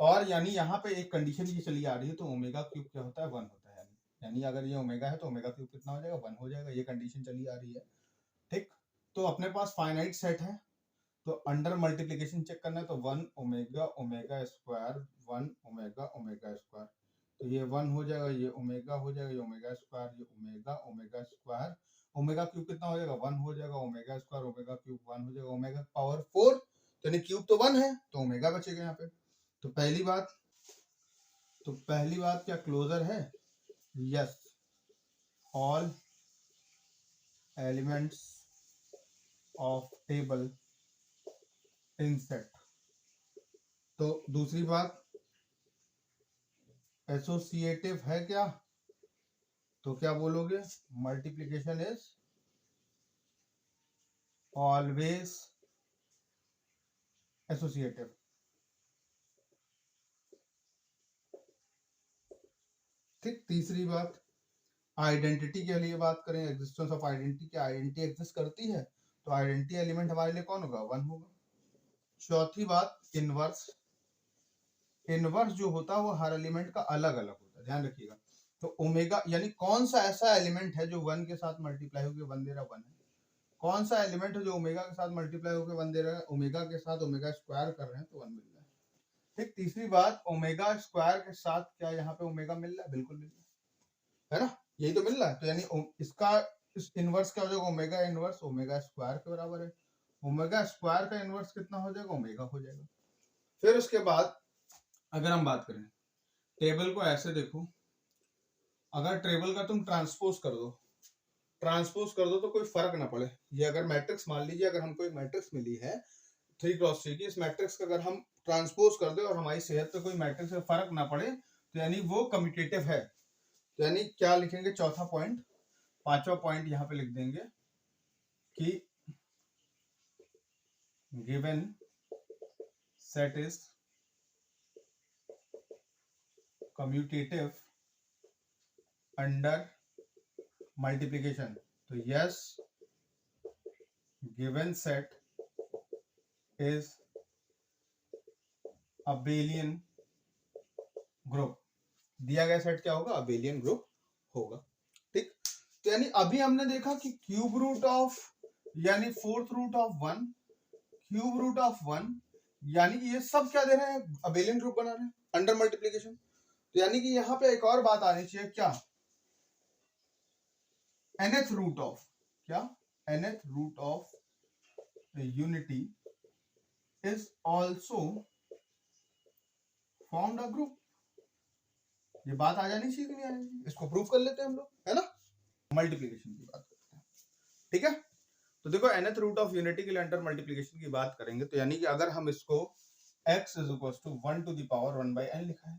Speaker 1: और यानी यहाँ पे एक कंडीशन ये चली आ रही है, तो ओमेगा क्यूब क्या होता है, 1 होता है। यानी अगर ये ओमेगा है तो ओमेगा क्यूब कितना हो जाएगा, 1 हो जाएगा। ये कंडीशन चली आ रही है। ठीक, तो अपने पास फाइनाइट सेट है, तो अंडर मल्टीप्लिकेशन चेक करना है, तो 1 omega omega square 1 omega omega square, तो ये 1 हो जाएगा, ये ओमेगा हो जाएगा, ये ओमेगा स्क्वायर, ये omega omega square, omega cube कितना हो जाएगा, 1 हो जाएगा, ओमेगा स्क्वायर ओमेगा क्यूब 1 हो जाएगा, ओमेगा पावर 4, तो यानी क्यूब तो 1 है तो ओमेगा बचेगा यहाँ पे। तो पहली बात क्या क्लोजर है, yes, all elements of table in set. तो दूसरी बात एसोसिएटिव है क्या, तो क्या बोलोगे, मल्टीप्लिकेशन इज ऑलवेज एसोसिएटिव। ठीक, तीसरी बात आइडेंटिटी के लिए बात करें, एग्जिस्टेंस ऑफ आइडेंटिटी, क्या आइडेंटिटी एग्जिस्ट करती है तो आइडेंटिटी एलिमेंट हमारे लिए कौन होगा, 1 होगा। चौथी बात इनवर्स, इनवर्स जो होता है वो हर एलिमेंट का अलग अलग होता है, ध्यान रखिएगा। तो ओमेगा यानी कौन सा ऐसा एलिमेंट है जो 1 के साथ मल्टीप्लाई होकर 1 दे रहा 1 है, कौन सा एलिमेंट है जो ओमेगा के साथ मल्टीप्लाई होकर 1 दे रहा है, ओमेगा के साथ ओमेगा स्क्वायर कर रहे हैं तो 1 मिल रहा है। ठीक, तीसरी बात ओमेगा स्क्वायर के साथ क्या यहाँ पे ओमेगा मिल रहा है, बिल्कुल मिल रहा है ना, यही तो मिल रहा है। तो यानी इसका इस इनवर्स क्या हो जाएगा, ओमेगा इनवर्स ओमेगा स्क्वायर के बराबर है। ओमेगा स्क्वायर का इनवर्स कितना हो जाएगा, ओमेगा हो जाएगा। फिर उसके बाद अगर हम बात करें टेबल को, ऐसे देखो, अगर टेबल का तुम ट्रांसपोज कर दो तो कोई फर्क ना पड़े। ये अगर मैट्रिक्स मान लीजिए, अगर हमको एक मैट्रिक्स मिली है 3x3 की, इस मैट्रिक्स का अगर हम ट्रांसपोज कर दे और हमारी सेहत पे कोई मैट्रिक्स से फर्क ना पड़े तो यानी वो कम्यूटेटिव है। तो यानी क्या लिखेंगे, चौथा पॉइंट, पांचवा पॉइंट यहाँ पे लिख देंगे कि given set is commutative under multiplication. तो yes, given set is abelian group. दिया गया सेट क्या होगा, अबेलियन ग्रुप होगा। ठीक, तो यानी अभी हमने देखा कि क्यूब रूट ऑफ यानी fourth root of 1, cube root of 1, यानी कि ये सब क्या दे रहे हैं, अबेलियन ग्रुप बना रहे हैं अंडर मल्टीप्लिकेशन। तो यानी कि यहाँ पे एक और बात आनी चाहिए, क्या nth रूट ऑफ, क्या nth root of unity is also formed a group. ये बात आ जानी चाहिए कि नहीं आनी, इसको प्रूव कर लेते हैं हम लोग, है ना। मल्टीप्लिकेशन की बात करते हैं, ठीक है। तो देखो nth रूट ऑफ यूनिटी के लिए अंडर मल्टीप्लिकेशन की बात करेंगे, तो यानी कि अगर हम इसको x is equal to 1 to the power 1/n लिखा है,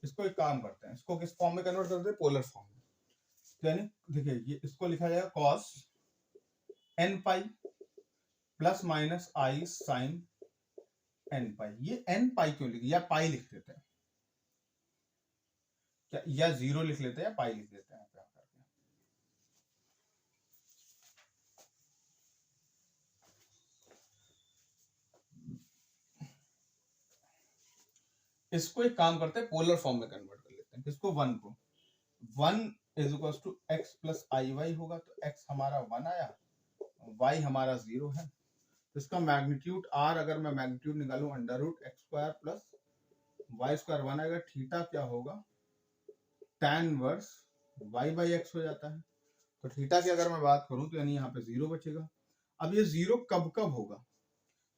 Speaker 1: इसको एक काम करते हैं, इसको किस फॉर्म में कन्वर्ट करते हैं, पोलर फॉर्म में। तो यानी देखिए ये इसको लिखा जाएगा cos n pi plus minus i sin n पाई। ये n पाई क्यों लिख, या पाई लिख देते हैं क्या, या 0 लिख लेते हैं या पाई लिख देते हैं, इसको एक काम करते हैं, पोलर फॉर्म में कन्वर्ट कर लेते हैं। किसको? 1 को। 1 is equal to x plus i y होगा, तो एक्स हमारा 1 आया, वाई हमारा 0 है। तो इसका मैग्नीट्यूड आर, अगर मैं मैग्नीट्यूड निकालूं under root x square plus y square 1 आएगा। थीटा क्या होगा? tan inverse y by x हो जाता है। तो थीटा की अगर मैं बात करूं तो यानी यहाँ पे 0 बचेगा। अब ये 0 कब कब होगा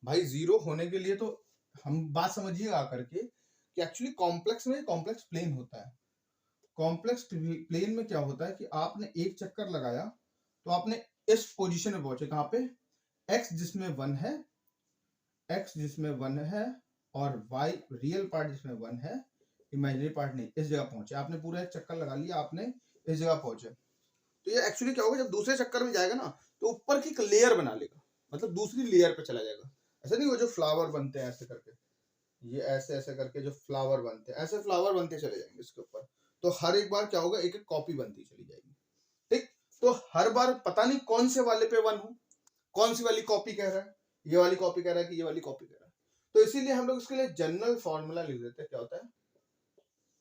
Speaker 1: भाई? 0 होने के लिए तो हम बात समझिएगा आकर के कि एक्चुअली कॉम्प्लेक्स में कॉम्प्लेक्स प्लेन होता है। कॉम्प्लेक्स प्लेन में क्या होता है कि आपने एक चक्कर लगाया तो आपने इस पोजीशन में पहुंचे, कहाँ पे? x जिसमें 1 है, x जिसमें 1 है और y रियल पार्ट जिसमें 1 है, इमेजिनरी पार्ट नहीं, इस जगह पहुंचे आपने। पूरा एक चक्कर लगा लिया आपने, इस जगह पहुंचे। तो ये एक्चुअली क्या होगा, जब दूसरे चक्कर में जाएगा ना तो ऊपर की एक लेयर बना लेगा, मतलब दूसरी लेयर पे चला जाएगा। ऐसा नहीं, वो जो फ्लावर बनते हैं ऐसे करके, ये ऐसे ऐसे करके जो फ्लावर बनते हैं, ऐसे फ्लावर बनते चले जाएंगे इसके ऊपर। तो हर एक बार क्या होगा, एक एक कॉपी बनती चली जाएगी। ठीक, तो हर बार पता नहीं कौन से वाले पे 1 हो, कौन सी वाली कॉपी कह रहा है, ये वाली कॉपी कह रहा है कि ये वाली कॉपी कह रहा है। तो इसीलिए हम लोग इसके लिए जनरल फॉर्मूला लिख देते हैं। क्या होता है?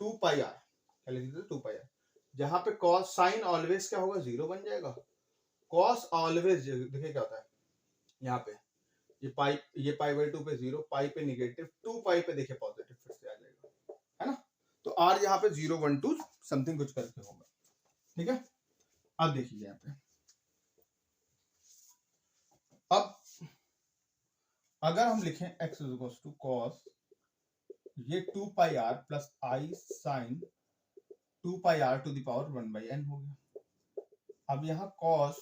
Speaker 1: 2 पाई आर। क्या लिख देते हैं? 2 पाई आर। जहां पे कॉस साइन ऑलवेज क्या होगा? 0 बन जाएगा। कॉस ऑलवेज देखिए क्या होता है यहाँ पे, ये पाई बाई 2 पे 0, पाई पे निगेटिव, 2 पाई पे देखिए पॉजिटिव, फिर से आ जाएगा, है ना। तो आर यहाँ पे 0 1 2 समथिंग कुछ करके होगा। ठीक है, अब देखिए यहाँ पे, अब अगर हम लिखें x is equal to cos, ये 2 pi r plus i sine 2 pi r to the power 1 by n हो गया। अब यहाँ cos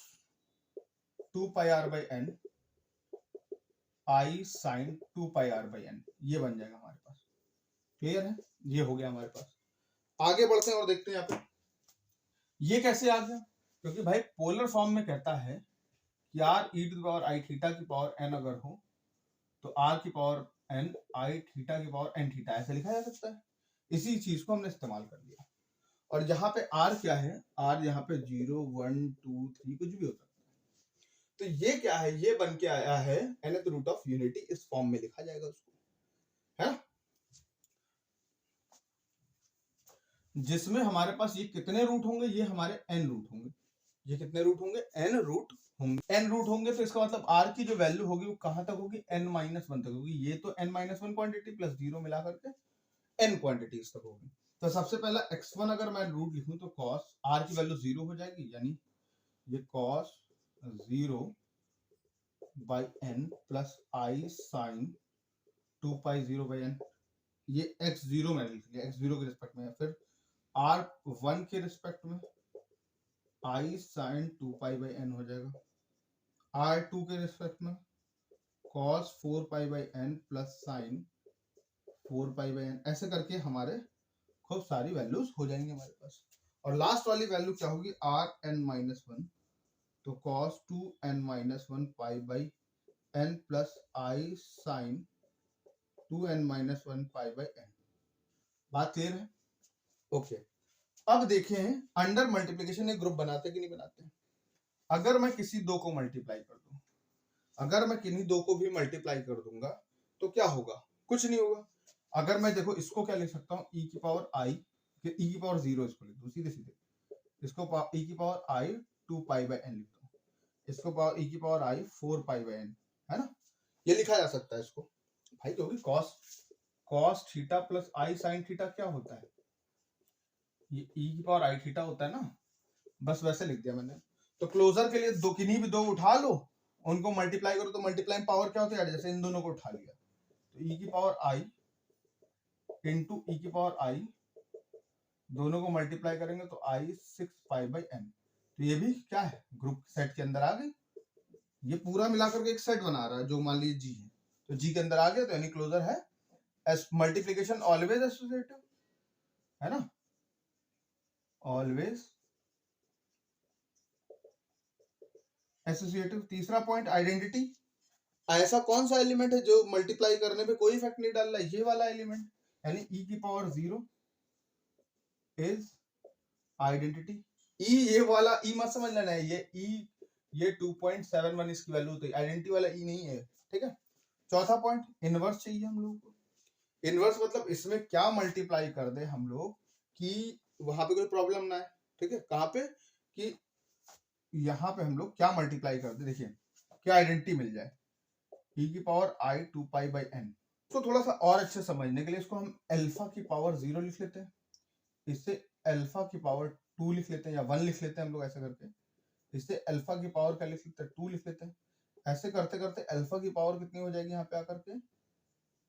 Speaker 1: 2 pi r by n i sine 2 pi r by n, ये बन जाएगा हमारे पास। क्लियर है? ये हो गया हमारे पास। आगे बढ़ते हैं और देखते हैं यहाँ पे ये कैसे आ गया। क्योंकि भाई पोलर फॉर्म में कहता है कि r e to the power i theta की पावर एन अगर हो तो आर की पावर एन आई थीटा की पावर एन थीटा, ऐसे लिखा जा सकता है। इसी चीज को हमने इस्तेमाल कर लिया। और यहाँ पे आर क्या है? आर यहाँ पे 0 1 2 3 कुछ भी हो सकता है। तो ये क्या है? ये बन के आया है nth रूट ऑफ यूनिटी। इस फॉर्म में लिखा जाएगा उसको, है ना, जिसमें हमारे पास ये कितने रूट होंगे? ये हमारे n रूट होंगे। ये कितने रूट होंगे? n रूट होंगे। n रूट होंगे तो इसका मतलब r की जो वैल्यू होगी वो कहां तक होगी? n-1 तक होगी। ये तो n-1 क्वांटिटी प्लस 0 मिला करके n क्वांटिटीज तक होगी। तो सबसे पहला x1 अगर मैं रूट लिखूं तो cos r की वैल्यू 0 हो जाएगी, यानी ये cos 0 by n plus i sine 2 pi 0 by n। ये x0 मैंने लिख लिया, x0 के रिस्पेक्ट में। फिर r1 के रिस्पेक्ट में आई साइन 2 पाई बाई n हो जाएगा। r2 के रिस्पेक्ट में cos 4 pi by n plus sign 4 pi by n, ऐसे करके हमारे खूब सारी वैल्यूज हो जाएंगे हमारे पास। और लास्ट वाली वैल्यू क्या होगी? rn-1, तो cos 2n-1 pi by n plus i sine 2n-1 pi by n। बात क्लियर है? ओके। अब देखें अंडर मल्टीप्लिकेशन एक ग्रुप बनाते कि नहीं बनाते। अगर मैं किसी दो को मल्टीप्लाई कर दूं, अगर मैं किन्हीं दो को भी मल्टीप्लाई कर दूंगा तो क्या होगा? कुछ नहीं होगा। अगर मैं देखो इसको क्या लिख सकता हूँ, e की पावर i, e की पावर 0 इसको लिख दूं सीधे सीधे, इसको e की power i 2 pi by n लिख दूं, इसको पावर e की power i 4 pi by n, है ना। ये लिखा जा सकता है इसको भाई, क्योंकि cos theta plus i sine theta क्या होता है? ये e की पावर i थीटा होता है ना, बस वैसे लिख दिया मैंने। तो क्लोजर के लिए दो, किन्हीं भी दो उठा लो, उनको मल्टीप्लाई करो तो मल्टीप्लाई पावर क्या होती है? जैसे इन दोनों को उठा लिया तो e की पावर i इंटू e की पावर i, दोनों को मल्टीप्लाई करेंगे तो i 6 पाई बाई n। तो ये भी क्या है? ग्रुप सेट के अंदर आ गई। ये पूरा मिलाकर के एक सेट बना रहा है जो मान लीजिए जी है, तो जी के अंदर आ गया, तो यानी क्लोजर है। मल्टीप्लीकेशन ऑलवेज एसोसिएटिव, है ना, ऑलवेज एसोसिएटिव। तीसरा पॉइंट आइडेंटिटी। ऐसा कौन सा एलिमेंट है जो मल्टीप्लाई करने पे कोई इफेक्ट नहीं डाल रहा है? ये वाला एलिमेंट, यानी e की पावर 0 इज आइडेंटिटी। ई ये वाला ई मत समझ लेना है, ये ई ये 2.71 इसकी वैल्यू होती है, आइडेंटिटी वाला ई नहीं है। ठीक है। चौथा पॉइंट इनवर्स चाहिए हम लोगों को। इनवर्स मतलब इसमें क्या मल्टीप्लाई कर दे हम लोग कि वहां पे कोई प्रॉब्लम ना है। ठीक है, कहाँ पे कि यहाँ पे हम लोग क्या मल्टीप्लाई कर दे, देखिए क्या आइडेंटिटी मिल जाए, e की पावर i 2π/n। तो थोड़ा सा और अच्छे समझने के लिए इसको हम अल्फा की पावर 0 लिख लेते हैं, इससे अल्फा की पावर 2 लिख लेते हैं या 1 लिख लेते हैं हम लोग ऐसे करके, इससे अल्फा की पावर क्या लिख लेते हैं 2 लिख लेते हैं। ऐसे करते करते अल्फा की पावर कितनी हो जाएगी यहाँ पे आकर के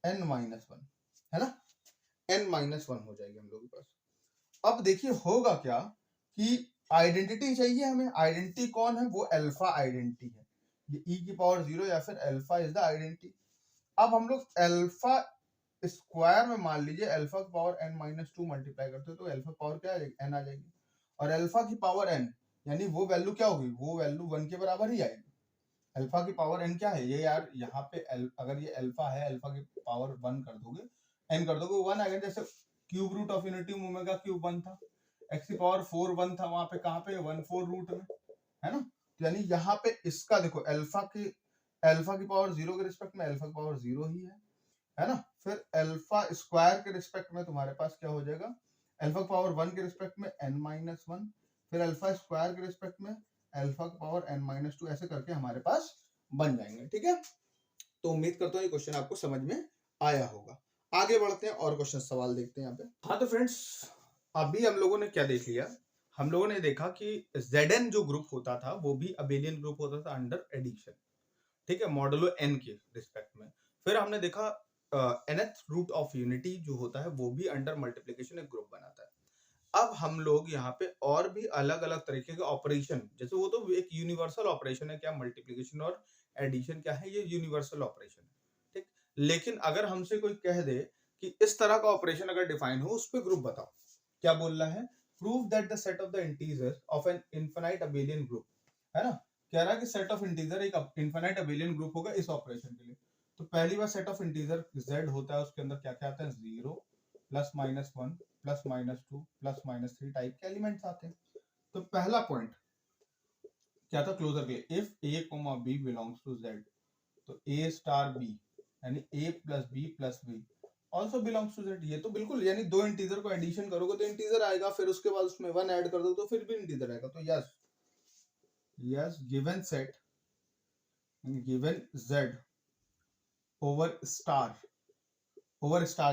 Speaker 1: n-1, है ना, n-1 हो जाएगी हम लोग के पास। अब देखिए होगा क्या कि आइडेंटिटी चाहिए हमें, आइडेंटिटी कौन है, वो अल्फा आइडेंटिटी है, ये e की पावर 0 या फिर अल्फा इज द आइडेंटिटी। अब हम लोग अल्फा स्क्वायर में मान लीजिए अल्फा की पावर n-2 मल्टीप्लाई करते हो तो अल्फा पावर क्या आ जाएगी, n आ जाएगी, और अल्फा की पावर n यानी वो वैल्यू क्या होगी, वो वैल्यू 1 के बराबर ही आएगी। अल्फा की पावर n क्या है, ये यार यहाँ पे अगर ये अल्फा है, अल्फा की पावर 1 कर दोगे, n कर दोगे, 1 आएगा। जैसे cube root of unity omega cube 1 था, x की पावर 4 1 था, वहां पे कहाँ पे 1/4 रूट में, है ना। तो यानी यहाँ पे इसका देखो अल्फा की पावर 0 के रिस्पेक्ट में अल्फा की पावर 0 ही है ना। फिर अल्फा स्क्वायर के रिस्पेक्ट में तुम्हारे पास क्या हो जाएगा, अल्फा की पावर 1 के रिस्पेक्ट में n-1, फिर अल्फा स्क्वायर के रिस्पेक्ट में अल्फा की पावर n-2, ऐसे करके हमारे पास बन जाएंगे। ठीक है, तो उम्मीद करता हूँ ये क्वेश्चन आपको समझ में आया होगा। आगे बढ़ते हैं और क्वेश्चन सवाल देखते हैं यहाँ पे। हाँ तो फ्रेंड्स, अभी हम लोगों ने क्या देख लिया, हम लोगों ने देखा कि Zn जो ग्रुप होता था वो भी अबेलियन ग्रुप होता था अंडर एडिशन, ठीक है, मॉडुलो n के रिस्पेक्ट में। फिर हमने देखा nth रूट ऑफ यूनिटी जो होता है वो भी अंडर मल्टीप्लिकेशन एक ग्रुप बनाता है। अब हम लोग यहाँ पे और भी अलग अलग तरीके के ऑपरेशन, जैसे वो तो एक यूनिवर्सल ऑपरेशन है, क्या मल्टीप्लिकेशन और एडिशन क्या है, ये यूनिवर्सल ऑपरेशन है, ठीक। लेकिन अगर हमसे कोई कह दे कि इस तरह का ऑपरेशन अगर डिफाइन हो, उस पे ग्रुप बताओ, क्या बोल रहा है, prove that the set of the integer of n infinite abelian group, है ना, कह रहा है कि सेट ऑफ इंटीजर एक इनफिनाइट अबेलियन ग्रुप होगा इस ऑपरेशन के लिए। तो पहली बार सेट ऑफ इंटीजर z होता है, उसके अंदर क्या क्या आता है, 0 +-1 +-2 +-3 टाइप के एलिमेंट्स आते हैं। तो पहला पॉइंट क्या था क्लोजर के लिए, if a, b belongs to z, तो a स्टार b यानी a प्लस b प्लस b also belongs to z। ये तो बिल्कुल, यानी दो इंटीजर को एडिशन करोगे तो इंटीजर आएगा, फिर उसके बाद उसमें 1 ऐड कर दो तो फिर भी इंटीजर आएगा। तो yes given set, given z over star,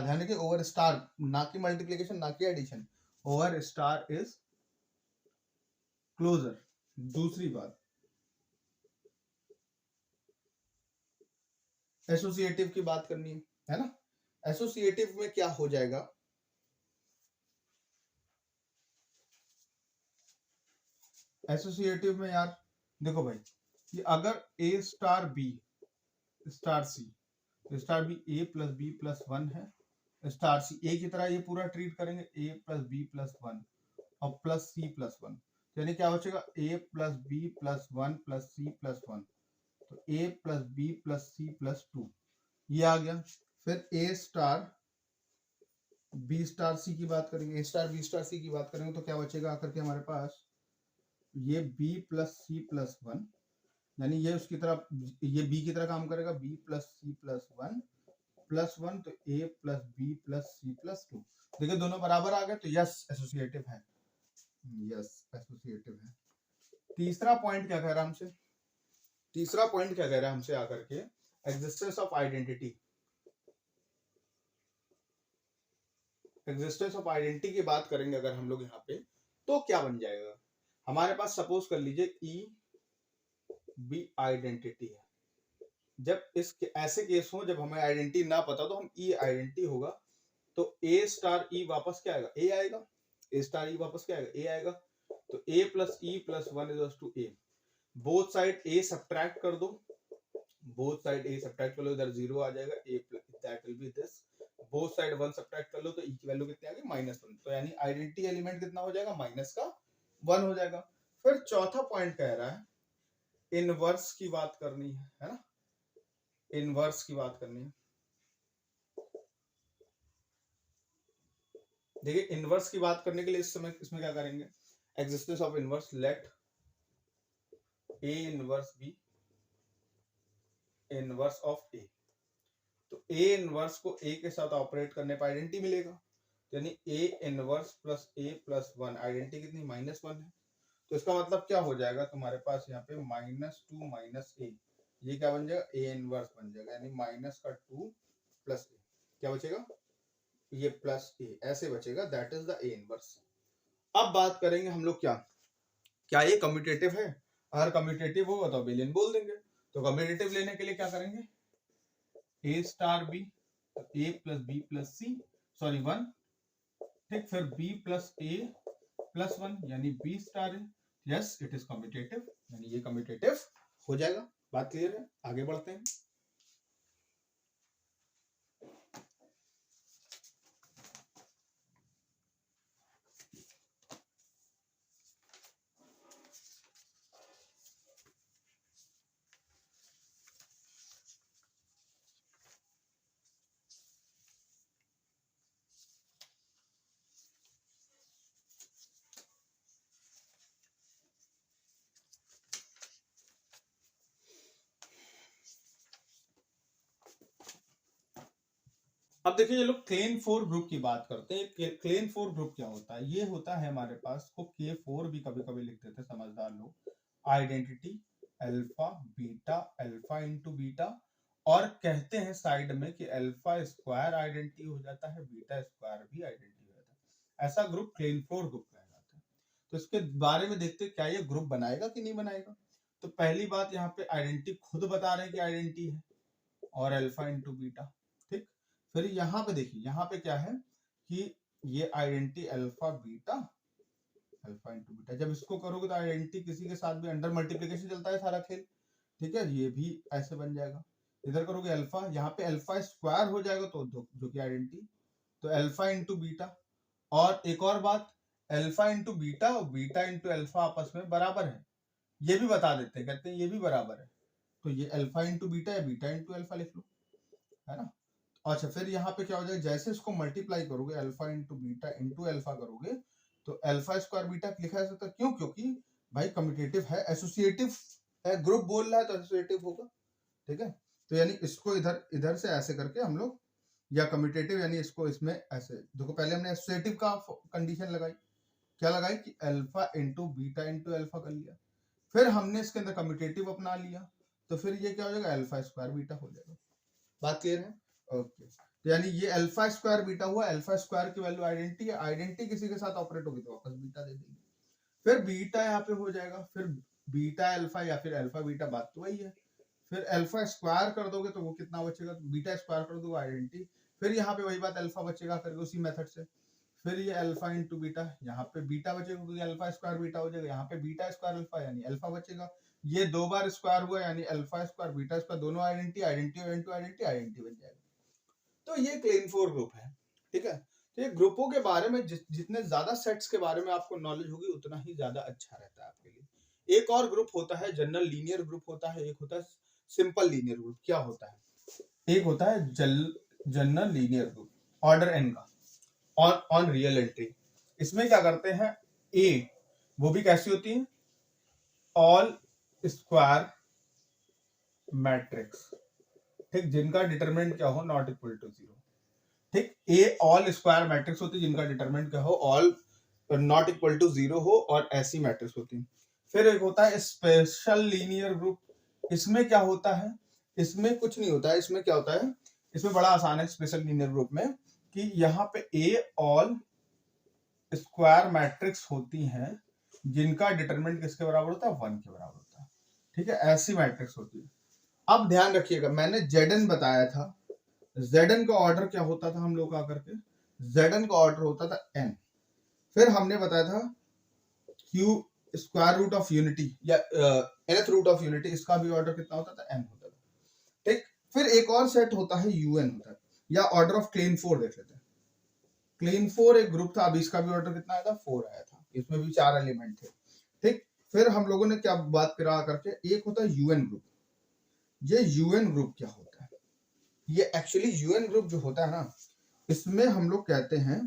Speaker 1: ध्यान रखिए ओवर स्टार, ना कि मल्टीप्लिकेशन ना कि addition, over star is closure. दूसरी बात एसोसिएटिव की बात करनी है ना। एसोसिएटिव में क्या हो जाएगा, एसोसिएटिव में यार देखो भाई कि अगर a star b star c, star b a प्लस b प्लस 1 है, स्टार c a की तरह ये पूरा ट्रीट करेंगे, a प्लस b प्लस 1 और प्लस c प्लस 1, यानी क्या हो जाएगा a प्लस b plus 1 plus c plus 1, तो a प्लस b प्लस c प्लस 2 ये आ गया। फिर a star b star c की बात करेंगे, a star b star c की बात करेंगे तो क्या बचेगा आकर के हमारे पास, ये b प्लस c प्लस 1, यानी ये उसकी तरह, ये b की तरह काम करेगा, b plus c plus 1 plus 1, तो a प्लस b प्लस c प्लस 2। देखिए दोनों बराबर आ गए, तो यस एसोसिएटिव है, यस एसोसिएटिव है। तीसरा पॉइंट क्या कह रहा है हमसे, तीसरा पॉइंट क्या कह रहा है हमसे आकर के, existence of identity, existence of identity की बात करेंगे अगर हम लोग यहाँ पे, तो क्या बन जाएगा हमारे पास, सपोज कर लीजिए ई बी आइडेंटिटी है, जब इस ऐसे केस हो जब हमें आइडेंटिटी ना पता तो हम ई आइडेंटिटी होगा, तो ए स्टार ई वापस क्या आएगा, ए आएगा, ए स्टार ई वापस क्या आएगा, ए आएगा, तो A plus E plus 1 is to A, both side A subtract कर दो, बोथ साइड ए सब्ट्रैक्ट कर लो, इधर 0 आ जाएगा, A that will be this, both side 1 subtract कर लो तो ई की वैल्यू कितनी आ गई, -1, तो यानी आइडेंटिटी एलिमेंट कितना हो जाएगा, -1 हो जाएगा। फिर चौथा पॉइंट कह रहा है इनवर्स की बात करनी है ना, इनवर्स की बात करनी है। देखिए इनवर्स की बात करने के लिए इस समय इसमें क्या करेंगे, existence of inverse, let A inverse B inverse of A, तो ए इनवर्स को ए के साथ ऑपरेट करने पर आइडेंटिटी मिलेगा, यानी A inverse plus A plus one, identity कितनी -1 है। तो इसका मतलब क्या हो जाएगा तुम्हारे पास यहाँ पे -2 माइनस ए, ये क्या बन जाएगा, ए इनवर्स बन जाएगा, यानी -2 प्लस ए, क्या बचेगा, ये प्लस ए, ऐसे बचेगा, that is the A inverse. अब बात करेंगे हम लोग क्या ये कम्यूटेटिव है, अगर कम्यूटेटिव होगा तो अबेलियन बोल देंगे। तो कम्यूटेटिव लेने के लिए क्या करेंगे, ए स्टार बी, ए प्लस बी प्लस सी, सॉरी 1, ठीक, फिर बी प्लस ए प्लस 1 यानी बी स्टार है, यस इट इज कम्यूटेटिव, यानी ये कम्यूटेटिव हो जाएगा। बात क्लियर है, आगे बढ़ते हैं। अब देखिए ये लोग क्लेन 4 ग्रुप की बात करते हैं। क्लेन 4 ग्रुप क्या होता है, ये होता है हमारे पास को K4 भी कभी कभी लिखते थे समझदार लोग, identity alpha beta, alpha into beta, और कहते हैं साइड में कि अल्फा स्क्वायर आइडेंटिटी हो जाता है, बीटा स्क्वायर भी आइडेंटिटी हो जाता है, ऐसा ग्रुप क्लेन 4 ग्रुप कहलाता है। तो इसके बारे में देखते हैं क्या ये ग्रुप बनाएगा कि नहीं बनाएगा। तो पहली बात, यहाँ पे आइडेंटिटी खुद बता रहे हैं कि आइडेंटिटी है और अल्फा इंटू बीटा, ठीक। फिर यहाँ पे देखिए, यहाँ पे क्या है कि ये identity alpha beta, alpha into beta, जब इसको करोगे तो आइडेंटिटी किसी के साथ भी अंडर मल्टीप्लिकेशन चलता है सारा खेल, ठीक है, ये भी ऐसे बन जाएगा। इधर करोगे अल्फा, यहाँ पे अल्फा स्क्वायर हो जाएगा तो जो कि आइडेंटिटी, तो अल्फा इंटू बीटा। और एक और बात, अल्फा इंटू बीटा और बीटा इंटू अल्फा आपस में बराबर है, ये भी बता देते हैं, कहते हैं ये भी बराबर है, तो ये अल्फा इंटू बीटा या बीटा इंटू अल्फा लिख लो, है ना। अच्छा, फिर यहाँ पे क्या हो जाएगा, जैसे इसको मल्टीप्लाई करोगे alpha into beta into alpha करोगे तो अल्फा स्क्वायर बीटा लिखा जा सकता है, क्यों, क्योंकि भाई कम्यूटेटिव है, एसोसिएटिव है, ग्रुप बोल रहा है तो एसोसिएटिव होगा, ठीक है। तो यानी इसको इधर से ऐसे करके हम लोग, या कम्यूटेटिव यानी इसको इसमें ऐसे देखो, पहले हमने एसोसिएटिव का कंडीशन लगाई, क्या लगाई कि alpha into beta into alpha कर लिया, फिर हमने इसके अंदर कम्यूटेटिव अपना लिया, तो फिर ये क्या हो जाएगा, अल्फा स्क्वायर बीटा हो जाएगा। बात क्लियर है, ओके। तो यानी ये अल्फा स्क्वायर बीटा हुआ, अल्फा स्क्वायर की वैल्यू आइडेंटिटी है, आइडेंटिटी किसी के साथ ऑपरेट होगी तो वापस बीटा दे देंगे, फिर बीटा यहाँ पे हो जाएगा, फिर बीटा अल्फा या फिर अल्फा बीटा, बात तो वही है, फिर अल्फा स्क्वायर कर दोगे तो वो कितना बचेगा, तो बीटा स्क्वायर कर दोगे आइडेंटिटी, फिर यहाँ पे वही बात अल्फा बचेगा करके उसी मेथड से, फिर ये अल्फा इंटू बीटा, यहाँ पे बीटा बचेगा क्योंकि अल्फा स्क्वायर बीटा हो जाएगा, यहाँ पे बीटा स्क्वायर अल्फा यानी अल्फा बचेगा, ये दो बार स्क्वायर हुआ यानी अल्फा स्क्वायर बीटा स्क्वायर, दोनों identity identity into identity identity बन जाएगा। तो ये क्लेन 4 ग्रुप है, ठीक है। तो ये ग्रुपों के बारे में जितने ज्यादा सेट्स के बारे में आपको नॉलेज होगी उतना ही ज्यादा अच्छा रहता है आपके लिए। एक और ग्रुप होता है जनरल लीनियर ग्रुप होता है, एक होता है सिंपल लीनियर ग्रुप। क्या होता है, एक होता है general linear group order n का ऑन रियल एंट्री। इसमें क्या करते हैं, ए वो भी कैसी होती है, ऑल स्क्वायर मैट्रिक्स, ठीक, जिनका डिटरमिनेंट क्या हो नॉट इक्वल टू 0, ठीक। ए ऑल स्क्वायर मैट्रिक्स होती है जिनका डिटरमिनेंट क्या हो ऑल नॉट इक्वल टू 0 हो, और ऐसी मैट्रिक्स होती है। फिर एक होता है स्पेशल लीनियर ग्रुप, इसमें क्या होता है, इसमें कुछ नहीं होता है, इसमें क्या होता है, इसमें बड़ा आसान है स्पेशल लीनियर ग्रुप में, कि यहाँ पे ए ऑल स्क्वायर मैट्रिक्स होती हैं जिनका डिटरमिनेंट किसके बराबर होता है, 1 के बराबर होता है, ठीक है, ऐसी मैट्रिक्स होती है। अब ध्यान रखिएगा, मैंने Zn बताया था, Zn का ऑर्डर क्या होता था हम लोग का करके, Zn का ऑर्डर होता था n, फिर हमने बताया था Q square root of unity या nth रूट ऑफ यूनिटी, इसका भी ऑर्डर कितना होता था, n होता था, ठीक। फिर एक और सेट होता है un होता है, या ऑर्डर ऑफ क्लेन 4 देख लेते हैं। क्लेन 4 एक ग्रुप था, अभी इसका भी ऑर्डर कितना आया था, 4 आया था, इसमें भी 4 एलिमेंट थे, ठीक। फिर हम लोगों ने क्या बात करा करके, एक होता है यूएन ग्रुप। ये यूएन ग्रुप क्या होता है, ये एक्चुअली यूएन ग्रुप जो होता है ना, इसमें हम लोग कहते हैं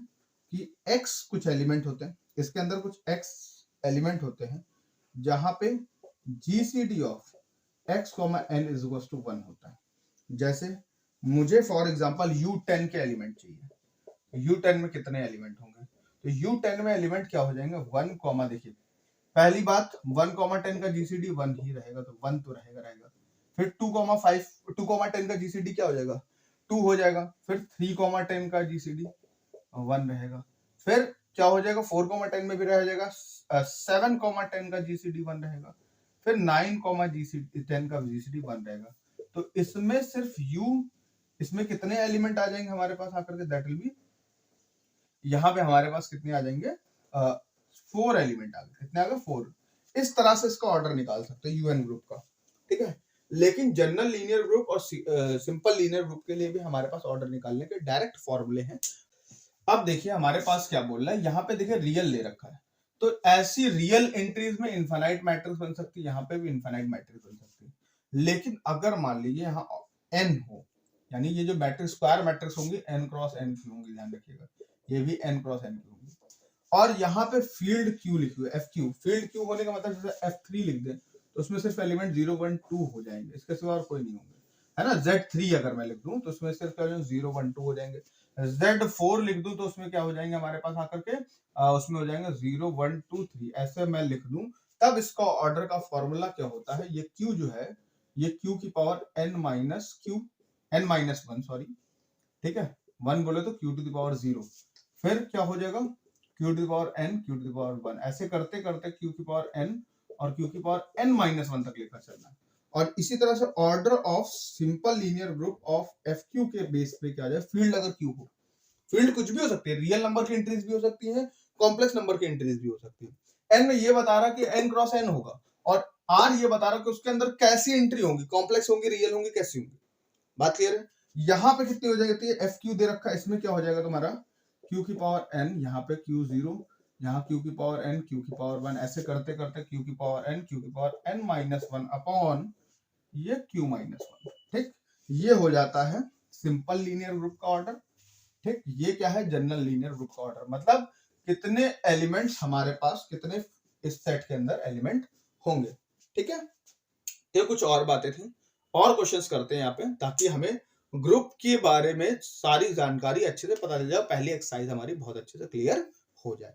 Speaker 1: कि x कुछ एलिमेंट होते हैं, इसके अंदर कुछ x एलिमेंट होते हैं, जहां पे GCD of x, n is equal to 1 होता है। जैसे मुझे फॉर एग्जांपल U10 के एलिमेंट चाहिए। U10 में कितने एलिमेंट होंगे? तो U10 में एलिमेंट क्या हो जाएंगे? 1 कॉमा, देखिए पहली बात 1,10 का जीसीडी 1 ही रहेगा, तो 1 तो रहेगा। फिर 2,5 2,10 का जीसीडी क्या हो जाएगा? 2 हो जाएगा। फिर 3,10 का जीसीडी 1 रहेगा। फिर क्या हो जाएगा? 4,10 में भी रह जाएगा। 7,10 का जीसीडी 1 रहेगा। फिर 9,10 का जीसीडी 1 रहेगा। तो इसमें सिर्फ इसमें कितने एलिमेंट आ जाएंगे हमारे पास आकर के? दैट विल बी, यहाँ पे हमारे पास कितने आ जाएंगे? 4 एलिमेंट आ गए। कितने आ गए? 4। इस तरह से इसका ऑर्डर निकाल सकते हैं यूएन ग्रुप का, ठीक है। लेकिन जनरल लीनियर ग्रुप और सिंपल लीनियर ग्रुप के लिए भी हमारे पास ऑर्डर निकालने के डायरेक्ट फॉर्मूले हैं। अब देखिए हमारे पास क्या बोल रहा है, यहाँ पे देखिए रियल ले रखा है, तो ऐसी रियल एंट्रीज में इनफाइनाइट मैट्रिक्स बन सकती है, यहाँ पे भी इनफाइनाइट मैट्रिक्स बन सकती है। लेकिन अगर मान लीजिए यहाँ n हो, यानी ये जो मैट्रिक्स स्क्वायर मैट्रिक्स होंगी n क्रॉस n की होंगी, ध्यान रखिएगा, ये भी n क्रॉस n की होंगी। और यहाँ पे फील्ड क्यू लिखी हुई, FQ, फील्ड क्यू होने का मतलब जैसे F3 लिख दें तो उसमें सिर्फ एलिमेंट 0, 1, 2 हो जाएंगे, इसके सिवा और कोई नहीं होंगे, है ना। Z3 अगर मैं लिख दूं तो उसमें सिर्फ 0, 1, 2 हो जाएंगे। Z4 लिख दूं तो उसमें क्या हो जाएंगे हमारे पास आकर के? उसमें हो जाएंगे 0, 1, 2, 3, ऐसे मैं लिख दूं। तब इसका ऑर्डर का फॉर्मूला क्या होता है? ये Q जो है, ये Q की पावर n-1, सॉरी, ठीक है, 1 बोले तो Q टू द पावर 0, फिर क्या हो जाएगा? Q to the power n, Q to the power 1, ऐसे करते करते Q की पावर n और Q की पावर n-1 तक लेकर चलना है। और इसी तरह से order of simple linear group of FQ के बेस पे क्या आ जाए? फील्ड अगर Q हो, फील्ड कुछ भी हो सकती है, रियल नंबर की एंट्रीज भी हो सकती है, कॉम्प्लेक्स नंबर की एंट्रीज भी हो सकती है। n में ये बता रहा कि n क्रॉस n होगा, और r ये बता रहा कि उसके अंदर कैसी एंट्री होंगी, कॉम्प्लेक्स होंगी, रियल होंगी, कैसी होंगी। बात क्लियर है? यहाँ पे कितनी हो जाएगी? FQ दे रखा है, इसमें क्या हो जाएगा तुम्हारा? Q की पावर n, यहाँ पे Q0, यहाँ Q की पावर n, Q की पावर 1, ऐसे करते करते Q की पावर n, Q की पावर n-1 अपॉन ये Q-1, ठीक। ये हो जाता है सिंपल लीनियर ग्रुप का ऑर्डर, ठीक। ये क्या है? जनरल लीनियर ग्रुप का ऑर्डर, मतलब कितने एलिमेंट्स हमारे पास, कितने इस सेट के अंदर एलिमेंट होंगे, ठीक है। ये कुछ और बातें थी, और क्वेश्चंस करते हैं यहाँ पे, ताकि हमें ग्रुप के बारे में सारी जानकारी अच्छे से पता चल जाए, पहली एक्सरसाइज हमारी बहुत अच्छे से क्लियर हो जाए।